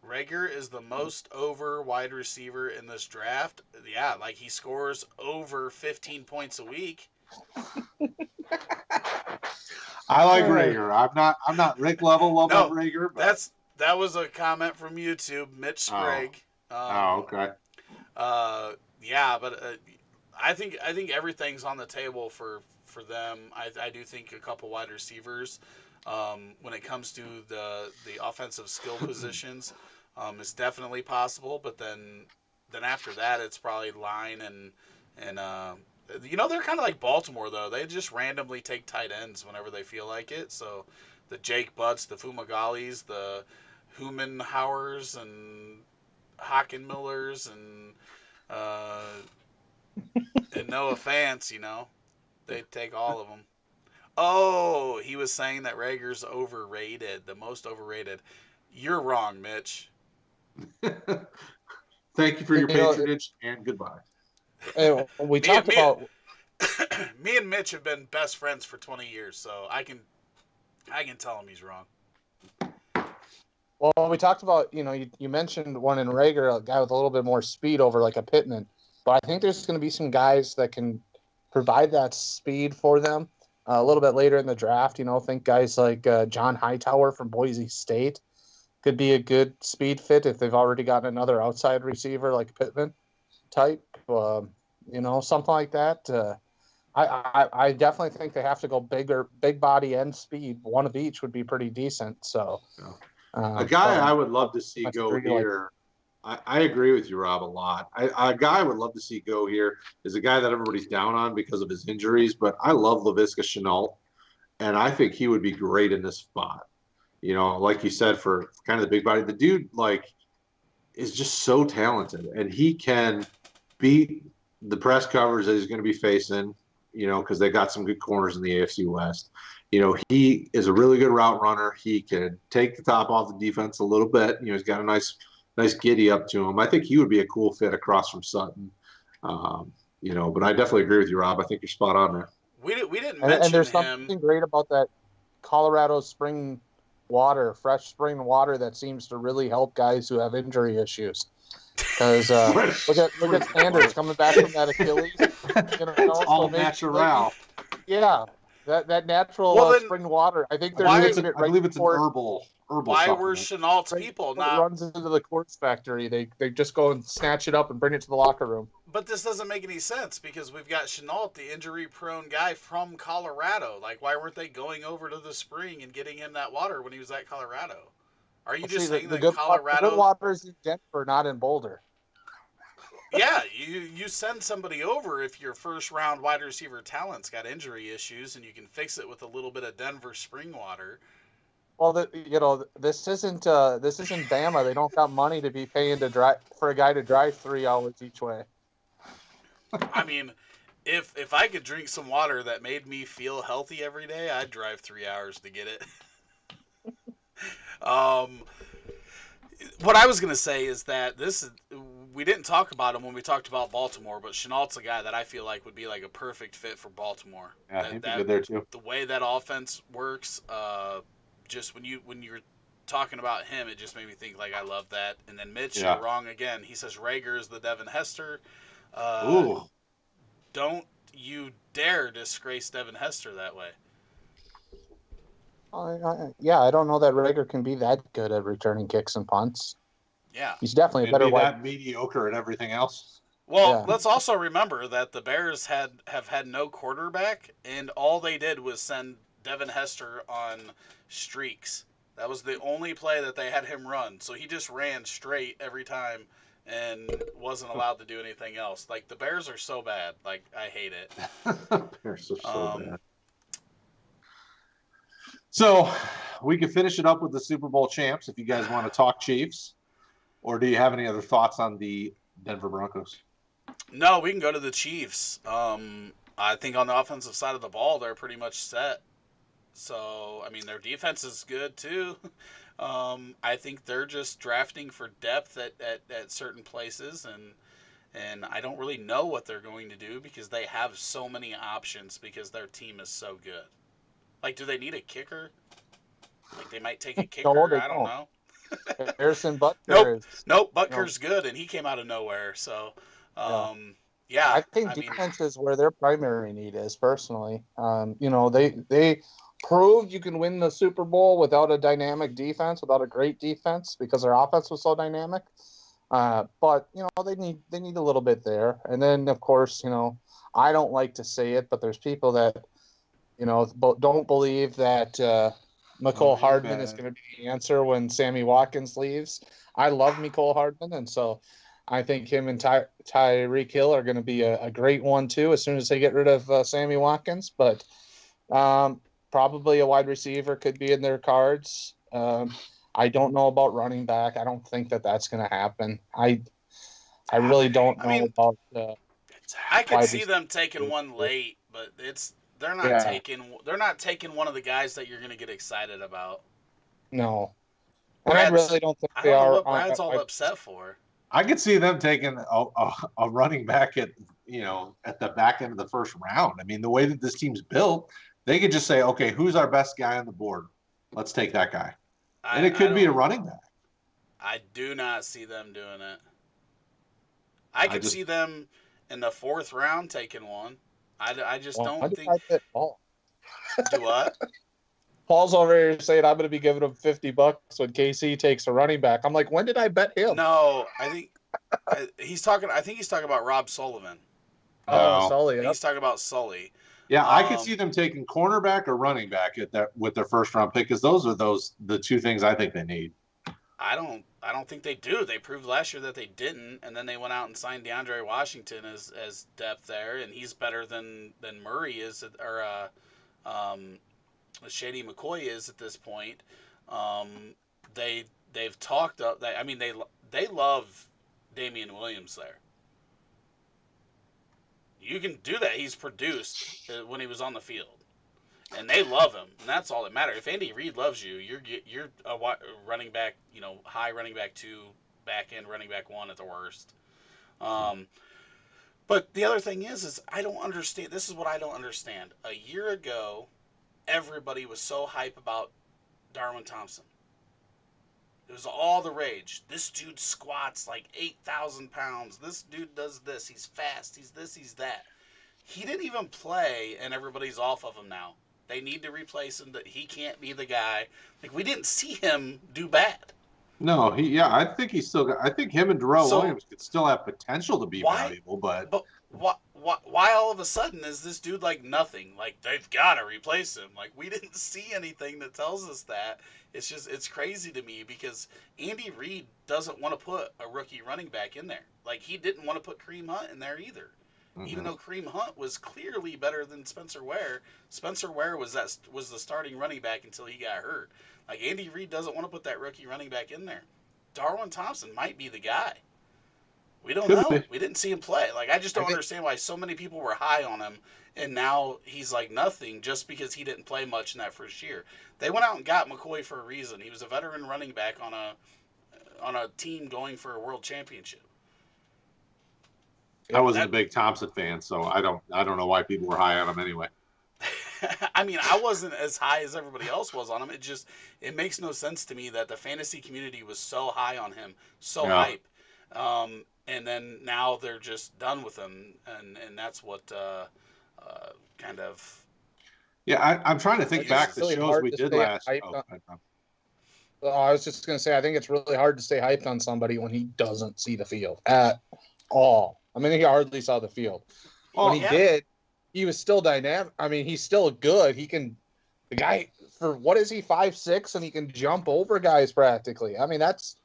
Rager is the most over wide receiver in this draft. Yeah, like he scores over 15 points a week. I like Rager. I'm not Rick level love Rager. But that was a comment from YouTube, Mitch Sprague. Okay. Yeah, but I think everything's on the table for them. I do think a couple wide receivers. When it comes to the offensive skill positions, is definitely possible. But then after that, it's probably line and they're kind of like Baltimore though. They just randomly take tight ends whenever they feel like it. So the Jake Butts, the Fumagalis, the Humenhauers and Hockenmillers and Noah Fant, they take all of them. Oh, he was saying that Rager's overrated, the most overrated. You're wrong, Mitch. Thank you for your patronage and goodbye. We talked about me and Mitch have been best friends for 20 years, so I can tell him he's wrong. Well, we talked about, you mentioned one in Rager, a guy with a little bit more speed over like a Pittman, but I think there's going to be some guys that can provide that speed for them. A little bit later in the draft, think guys like John Hightower from Boise State could be a good speed fit if they've already gotten another outside receiver like Pittman type, something like that. I definitely think they have to go big body and speed. One of each would be pretty decent. So, a guy I would love to see go here. I agree with you, Rob, a lot. A guy I would love to see go here is a guy that everybody's down on because of his injuries, but I love Laviska Shenault, and I think he would be great in this spot. like you said, for kind of the big body, the dude is just so talented, and he can beat the press coverage that he's going to be facing. Because they got some good corners in the AFC West. He is a really good route runner. He can take the top off the defense a little bit. He's got a nice giddy up to him. I think he would be a cool fit across from Sutton. But I definitely agree with you, Rob. I think you're spot on there. We didn't And mention there's him. something great about that Colorado spring water, fresh spring water that seems to really help guys who have injury issues. Because look at Sanders coming back from that Achilles. It's all natural. Yeah, that natural spring water. I think they're taking it right. I believe it's an herbal. Why supplement. were Chenault's people not? It runs into the quartz factory. They just go and snatch it up and bring it to the locker room. But this doesn't make any sense because we've got Chenault, the injury-prone guy from Colorado. Like, why weren't they going over to the spring and getting him that water when he was at Colorado? Are you just saying that Colorado? The good water is in Denver, not in Boulder. Yeah, you send somebody over if your first-round wide receiver talent's got injury issues, and you can fix it with a little bit of Denver spring water. Well, this isn't Bama. They don't got money to be paying for a guy to drive 3 hours each way. I mean, if I could drink some water that made me feel healthy every day, I'd drive 3 hours to get it. What I was going to say is that we didn't talk about him when we talked about Baltimore, but Chenault's a guy that I feel like would be like a perfect fit for Baltimore. Yeah, he'd be good there too. The way that offense works, just when you're talking about him, it just made me think like I love that. And then Mitch, you're wrong again. He says Rager is the Devin Hester. Ooh. Don't you dare disgrace Devin Hester that way. I don't know that Rager can be that good at returning kicks and punts. Yeah. He's definitely a better that mediocre at everything else. Well, let's also remember that the Bears have had no quarterback, and all they did was send Devin Hester on streaks. That was the only play that they had him run. So he just ran straight every time and wasn't allowed to do anything else. Like, the Bears are so bad. Like, I hate it. Bears are so bad. So we can finish it up with the Super Bowl champs if you guys want to talk Chiefs. Or do you have any other thoughts on the Denver Broncos? No, we can go to the Chiefs. I think on the offensive side of the ball, they're pretty much set. So, I mean, their defense is good too. I think they're just drafting for depth at certain places, and I don't really know what they're going to do because they have so many options because their team is so good. Like, do they need a kicker? Like, they might take a kicker. I don't know. Harrison Butker Nope, Butker's good, and he came out of nowhere. So, I think defense is where their primary need is, personally. They proved you can win the Super Bowl without a dynamic defense, without a great defense, because their offense was so dynamic. But they need a little bit there. And then, of course, I don't like to say it, but there's people that don't believe that Mecole Hardman is going to be the answer when Sammy Watkins leaves. I love Mecole Hardman, and so I think him and Tyreek Hill are going to be a great one too as soon as they get rid of Sammy Watkins. But probably a wide receiver could be in their cards. I don't know about running back. I don't think that's going to happen. I really don't know about. I could see them taking one late, but they're not taking one of the guys that you're going to get excited about. No, and I really don't think they are. What Brad's all upset for. I could see them taking a running back at the back end of the first round. I mean, the way that this team's built, they could just say, okay, who's our best guy on the board? Let's take that guy. And it could be a running back. I do not see them doing it. I could see them in the fourth round taking one. I just don't think. Paul? Do what? Paul's over here saying I'm going to be giving him $50 when KC takes a running back. I'm like, when did I bet him? No, I think he's talking. I think he's talking about Rob Sullivan. Oh, Sully. He's talking about Sully. Yeah, I could see them taking cornerback or running back with their first round pick because those are the two things I think they need. I don't think they do. They proved last year that they didn't, and then they went out and signed DeAndre Washington as depth there, and he's better than Murray is, or Shady McCoy is at this point. Um, they've talked up. I mean, they love Damian Williams there. You can do that. He's produced when he was on the field, and they love him, and that's all that matters. If Andy Reid loves you, you're a running back, high running back two, back end running back one at the worst. Um, but the other thing is I don't understand. This is what I don't understand. A year ago, everybody was so hype about Darwin Thompson. It was all the rage. This dude squats like 8,000 pounds. This dude does this. He's fast. He's this. He's that. He didn't even play, and everybody's off of him now. They need to replace him. That he can't be the guy. Like, we didn't see him do bad. No, I think he's still got, I think him and Darrell So Williams could still have potential to be why? valuable, but But why all of a sudden is this dude like nothing? Like, they've got to replace him. Like, we didn't see anything that tells us that. It's crazy to me because Andy Reid doesn't want to put a rookie running back in there. Like, he didn't want to put Kareem Hunt in there either. Even mhm. though Kareem Hunt was clearly better than Spencer Ware, Spencer Ware was the starting running back until he got hurt. Like, Andy Reid doesn't want to put that rookie running back in there. Darwin Thompson might be the guy. We don't Could know. be. We didn't see him play. Like, I just I don't think understand why so many people were high on him, and now he's like nothing just because he didn't play much in that first year. They went out and got McCoy for a reason. He was a veteran running back on a team going for a world championship. I wasn't a That big Thompson fan, so I don't know why people were high on him anyway. I mean, I wasn't as high as everybody else was on him. It makes no sense to me that the fantasy community was so high on him, so Yeah. hype, and then now they're just done with him, and that's what kind of Yeah, I'm trying to I think think it's back to confuses really me. shows hard we to did stay last. hyped Oh, on. go ahead, Tom. I was just going to say, I think it's really hard to stay hyped on somebody when he doesn't see the field at all. I mean, he hardly saw the field. When Well, he Yeah, did, he was still dynamic. I mean, he's still good. The guy, for what is he, 5'6", and he can jump over guys practically. I mean, that's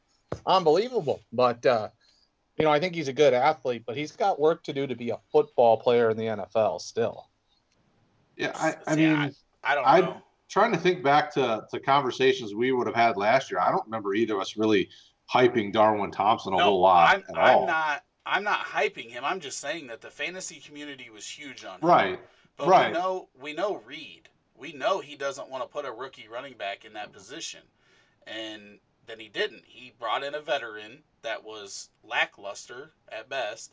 unbelievable. But, I think he's a good athlete, but he's got work to do to be a football player in the NFL still. yeah, I see, mean, I don't I'm know. trying to think back to conversations we would have had last year. I don't remember either of us really hyping Darwin Thompson a No, whole lot at all. I'm not hyping him. I'm just saying that the fantasy community was huge on him. Right, But right. we know Reed. We know he doesn't want to put a rookie running back in that position. And then he didn't. He brought in a veteran that was lackluster at best,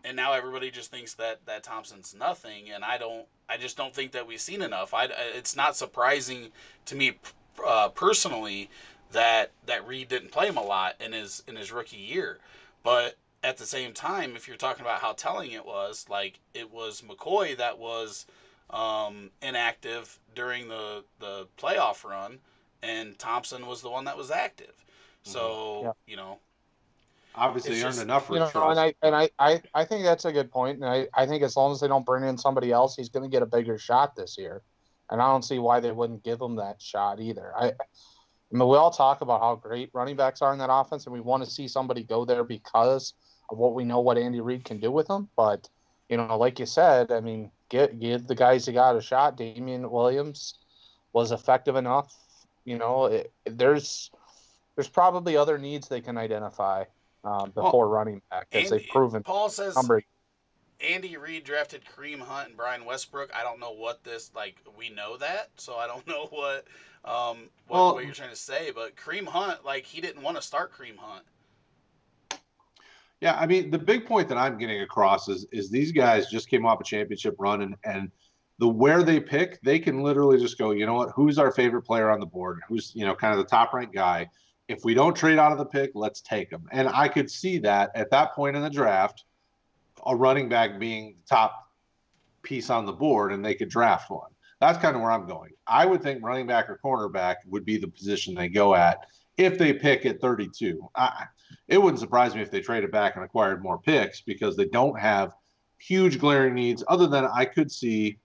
and now everybody just thinks that Thompson's nothing. And I just don't think that we've seen enough. It's not surprising to me personally that Reed didn't play him a lot in his rookie year, but at the same time, if you're talking about how telling it was, like it was McCoy that was inactive during the playoff run, and Thompson was the one that was active. Mhm. So Yeah. Obviously, it's he earned just enough for And trust. I think that's a good point. And I think as long as they don't bring in somebody else, he's going to get a bigger shot this year. And I don't see why they wouldn't give him that shot either. I mean, we all talk about how great running backs are in that offense, and we want to see somebody go there because of what we know what Andy Reid can do with them. But like you said, I mean, give the guys who got a shot. Damian Williams was effective enough. There's probably other needs they can identify Well, before running back, as and they've proven Paul says number. Andy Reid drafted Kareem Hunt and Brian Westbrook. I don't know what this like. We know that, so I don't know what you're well, trying to say. But Kareem Hunt, like he didn't want to start Kareem Hunt. yeah. I mean, the big point that I'm getting across is these guys just came off a championship run, and the where they pick, they can literally just go, you know what? Who's our favorite player on the board? Who's kind of the top ranked guy? If we don't trade out of the pick, let's take him. And I could see that at that point in the draft, a running back being the top piece on the board, and they could draft one. That's kind of where I'm going. I would think running back or cornerback would be the position they go at if they pick at 32. It wouldn't surprise me if they traded back and acquired more picks because they don't have huge glaring needs other than I could see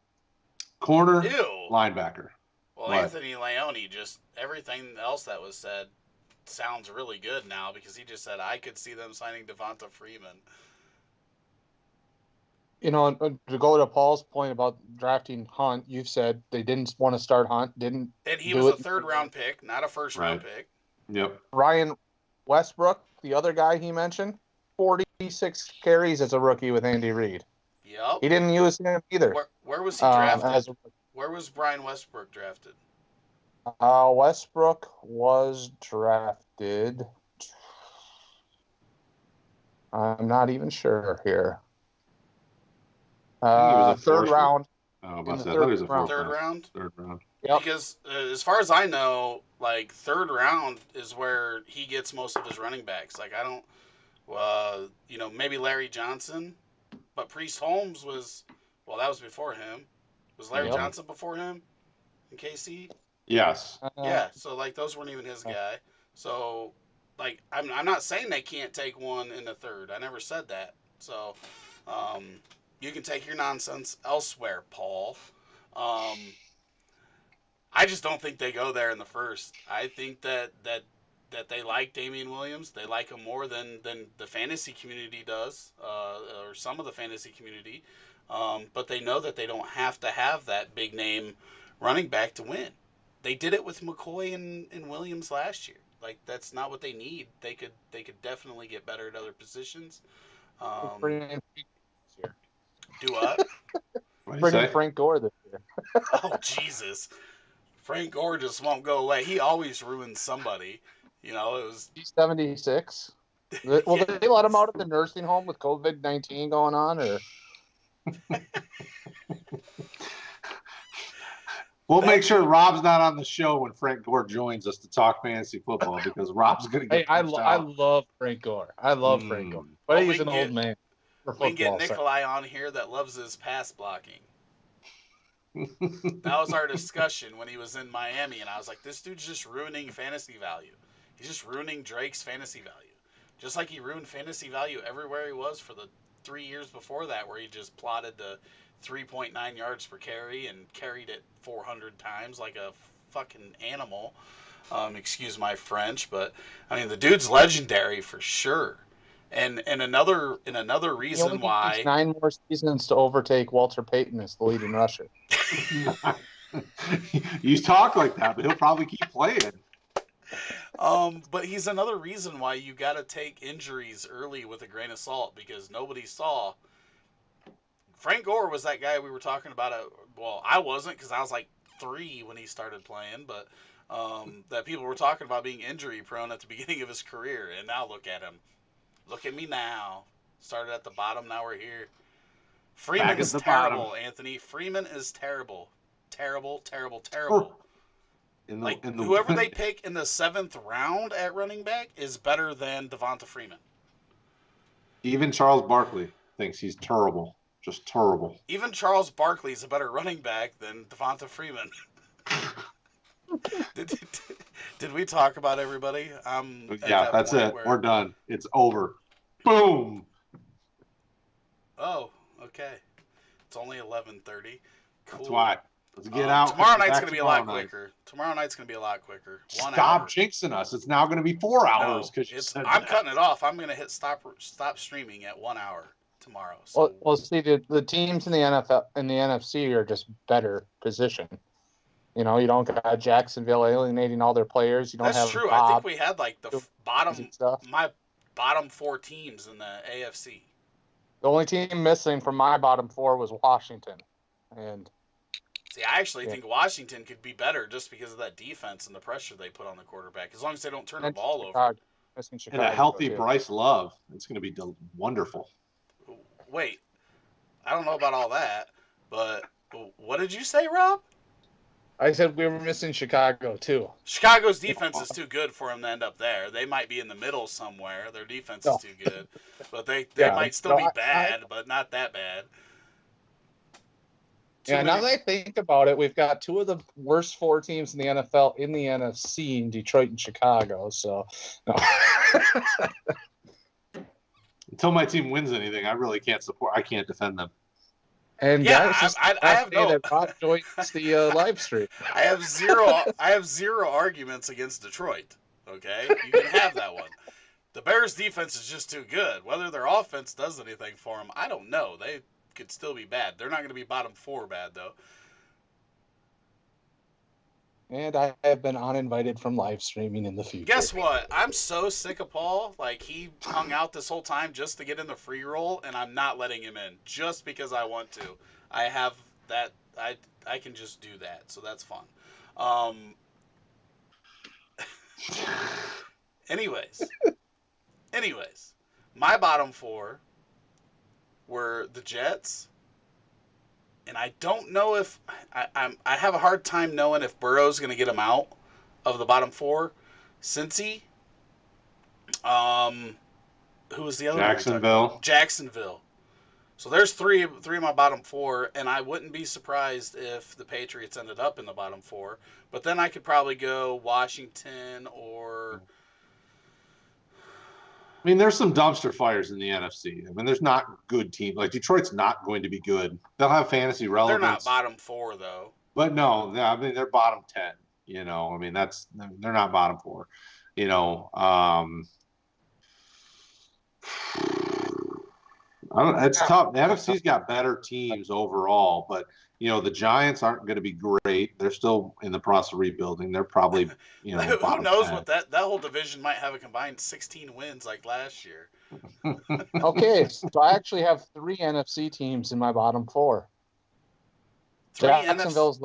corner, Ew. linebacker. Well, What? Anthony Leone just everything else that was said sounds really good now because he just said I could see them signing Devonta Freeman. To go to Paul's point about drafting Hunt, you've said they didn't want to start Hunt, didn't And he do was a it. third-round pick, not a first-round Right. pick. Yep. Ryan Westbrook, the other guy he mentioned, 46 carries as a rookie with Andy Reid. Yep. He didn't use him either. Where was he drafted? As Where was Brian Westbrook drafted? Westbrook was drafted. I'm not even sure here. I think he was a Third round. Oh, In I the thought he was a third round. Third round? Third round. Yep. Because as far as I know, like third round is where he gets most of his running backs. Like I don't, maybe Larry Johnson, but Priest Holmes that was before him. Was Larry Yep. Johnson before him in KC? Yes. Yeah, so like those weren't even his guy. So like I'm not saying they can't take one in the third. I never said that. So you can take your nonsense elsewhere, Paul. I just don't think they go there in the first. I think that they like Damian Williams. They like him more than the fantasy community does, or some of the fantasy community. But they know that they don't have to have that big name running back to win. They did it with McCoy and Williams last year. Like that's not what they need. They could definitely get better at other positions. Bring Do what? What do you say? Frank Gore this year. Oh Jesus! Frank Gore just won't go away. He always ruins somebody. It was. He's 76. Well, Yeah. they let him out of the nursing home with COVID-19 going on, or We'll make sure Rob's not on the show when Frank Gore joins us to talk fantasy football because Rob's going to get I punched out. love Frank Gore. I love Frank Gore, but Well, he's an old man for We can get football. Nikolai on here that loves his pass blocking. That was our discussion when he was in Miami, and I was like, this dude's just ruining fantasy value. He's just ruining Drake's fantasy value. Just like he ruined fantasy value everywhere he was for the 3 years before that, where he just plotted the 3.9 yards per carry and carried it 400 times like a fucking animal. Excuse my French, but I mean the dude's legendary for sure. And another He reason only why needs 9 more seasons to overtake Walter Payton as the leading rusher. You talk like that, but he'll probably keep playing. But he's another reason why you got to take injuries early with a grain of salt because nobody saw. Frank Gore was that guy we were talking about. Well, I wasn't because I was like 3 when he started playing, but that people were talking about being injury prone at the beginning of his career, and now look at him. Look at me now. Started at the bottom, now we're here. Freeman is terrible, bottom. Anthony. Freeman is terrible. Terrible, terrible, terrible. Whoever they pick in the 7th round at running back is better than Devonta Freeman. Even Charles Barkley thinks he's terrible. Just terrible. Even Charles Barkley is a better running back than Devonta Freeman. Did we talk about everybody? Yeah, that's it. We're done. It's over. Boom. Oh, okay. It's only 11:30. Cool. That's why. Let's get out. Tomorrow night's going to be a lot quicker. Tomorrow night's going to be a lot quicker. Stop jinxing us. It's now going to be 4 hours. I'm cutting it off. I'm going to hit stop streaming at 1 hour tomorrow. So. Well, see, the teams in the NFL and the NFC are just better positioned. You don't got Jacksonville alienating all their players. You don't That's have true. Bob, I think we had like the my bottom 4 teams in the AFC. The only team missing from my bottom 4 was Washington, and. See, I actually think Washington could be better just because of that defense and the pressure they put on the quarterback. As long as they don't turn the ball over. And a healthy Bryce Love. It's going to be wonderful. Wait, I don't know about all that, but what did you say, Rob? I said we were missing Chicago, too. Chicago's defense is too good for them to end up there. They might be in the middle somewhere. Their defense is too good. But they might still be bad, but not that bad. Now that I think about it, we've got 2 of the worst 4 teams in the NFL in the NFC in Detroit and Chicago. So, no. Until my team wins anything, I really can't support. I can't defend them. And guys, I have no. That Rob joins the live stream. I have zero arguments against Detroit. Okay, you can have that one. The Bears' defense is just too good. Whether their offense does anything for them, I don't know. could still be bad. They're not going to be bottom 4 bad though. And I have been uninvited from live streaming in the future. Guess what? I'm so sick of Paul. Like, he hung out this whole time just to get in the free roll, and I'm not letting him in just because I want to. I have that. I can just do that, so that's fun. Anyways, my bottom 4 were the Jets, and I don't know if I have a hard time knowing if Burrow's going to get him out of the bottom 4. Cincy, who was the other Jacksonville. Jacksonville. So there's three of my bottom 4, and I wouldn't be surprised if the Patriots ended up in the bottom 4. But then I could probably go Washington or. I mean, there's some dumpster fires in the NFC. I mean, there's not good teams. Like, Detroit's not going to be good. They'll have fantasy relevance. They're not bottom 4 though. But no, I mean, they're bottom 10. I mean, they're not bottom 4. It's tough. The NFC's got better teams overall, but the Giants aren't going to be great. They're still in the process of rebuilding. They're probably Who bottom knows 10. what that whole division might have a combined 16 wins like last year. Okay, so I actually have 3 NFC teams in my bottom 4. Jacksonville's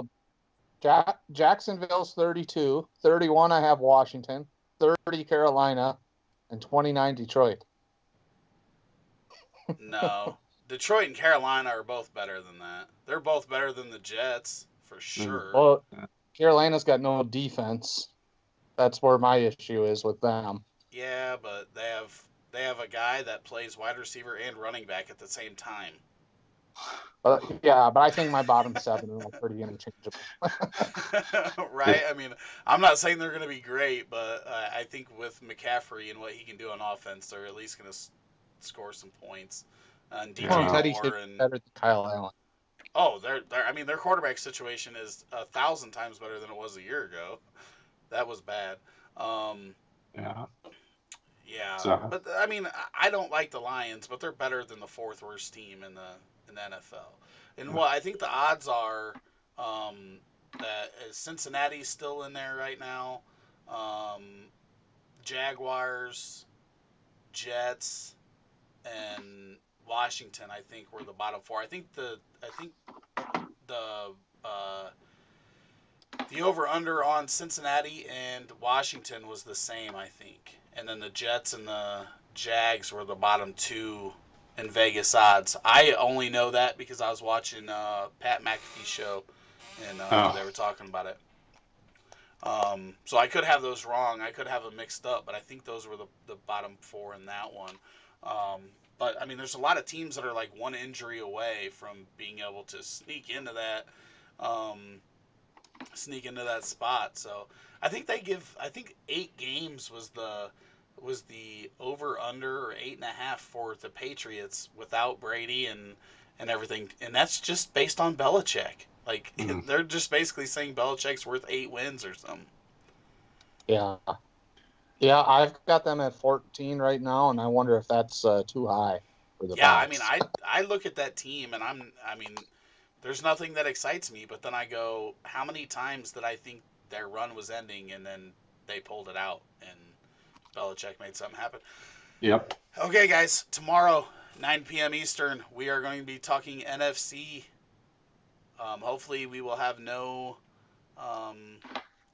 32, 31 I have Washington, 30 Carolina, and 29 Detroit. No. Detroit and Carolina are both better than that. They're both better than the Jets, for sure. Well, Carolina's got no defense. That's where my issue is with them. Yeah, but they have a guy that plays wide receiver and running back at the same time. But I think my bottom 7 are pretty interchangeable. Right? I mean, I'm not saying they're going to be great, but I think with McCaffrey and what he can do on offense, they're at least going to score some points. And DJ Moore and better than Kyle Allen. Oh, I mean, their quarterback situation is 1,000 times better than it was a year ago. That was bad. Yeah. Yeah, So. but I mean, I don't like the Lions, but they're better than the 4th worst team in the NFL. And what I think the odds are that Cincinnati's still in there right now. Jaguars, Jets, and Washington, I think, were the bottom 4. I think the over under on Cincinnati and Washington was the same, I think. And then the Jets and the Jags were the bottom 2 in Vegas odds. I only know that because I was watching Pat McAfee's show, and they were talking about it. So I could have those wrong. I could have them mixed up, but I think those were the bottom 4 in that one. But I mean, there's a lot of teams that are like one injury away from being able to sneak into that spot. So I think 8 games was the over under, or 8.5 for the Patriots without Brady and everything, and that's just based on Belichick. Like they're just basically saying Belichick's worth 8 wins or something. Yeah, I've got them at 14 right now, and I wonder if that's too high for the Yeah, box. I mean, I look at that team, and there's nothing that excites me, but then I go, how many times did I think their run was ending, and then they pulled it out, and Belichick made something happen? Yep. Okay, guys, tomorrow, 9 p.m. Eastern, we are going to be talking NFC. Hopefully, we will have no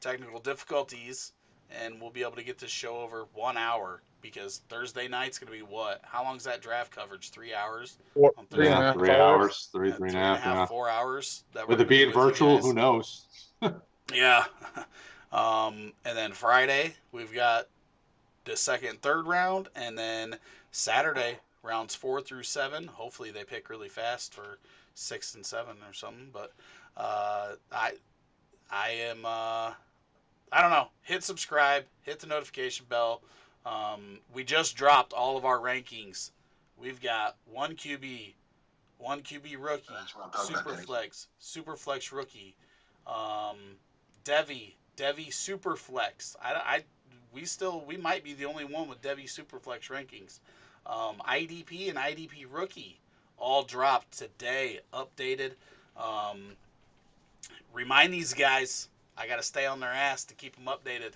technical difficulties, and we'll be able to get this show over 1 hour, because Thursday night's going to be what? How long is that draft coverage? 3 hours? 3 and a half 3 hours. 3.5. 4 hours. With it being virtual, who knows? Yeah. And then Friday, we've got the 2nd and 3rd round, and then Saturday, rounds 4 through 7. Hopefully they pick really fast for 6 and 7 or something. But I am I don't know. Hit subscribe. Hit the notification bell. We just dropped all of our rankings. We've got 1 QB rookie, super flex rookie, Devy super flex. We might be the only one with Devy super flex rankings. IDP and IDP rookie all dropped today, updated. Um, Remind these guys, I got to stay on their ass to keep them updated.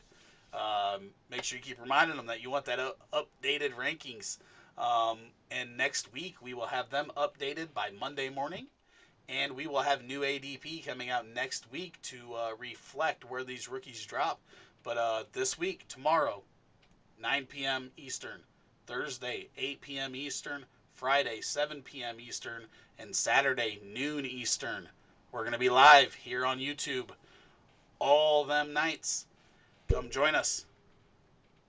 Make sure you keep reminding them that you want that updated rankings. And next week, we will have them updated by Monday morning. And we will have new ADP coming out next week to reflect where these rookies drop. But this week, tomorrow, 9 p.m. Eastern, Thursday, 8 p.m. Eastern, Friday, 7 p.m. Eastern, and Saturday, noon Eastern. We're going to be live here on YouTube all them nights. Come join us.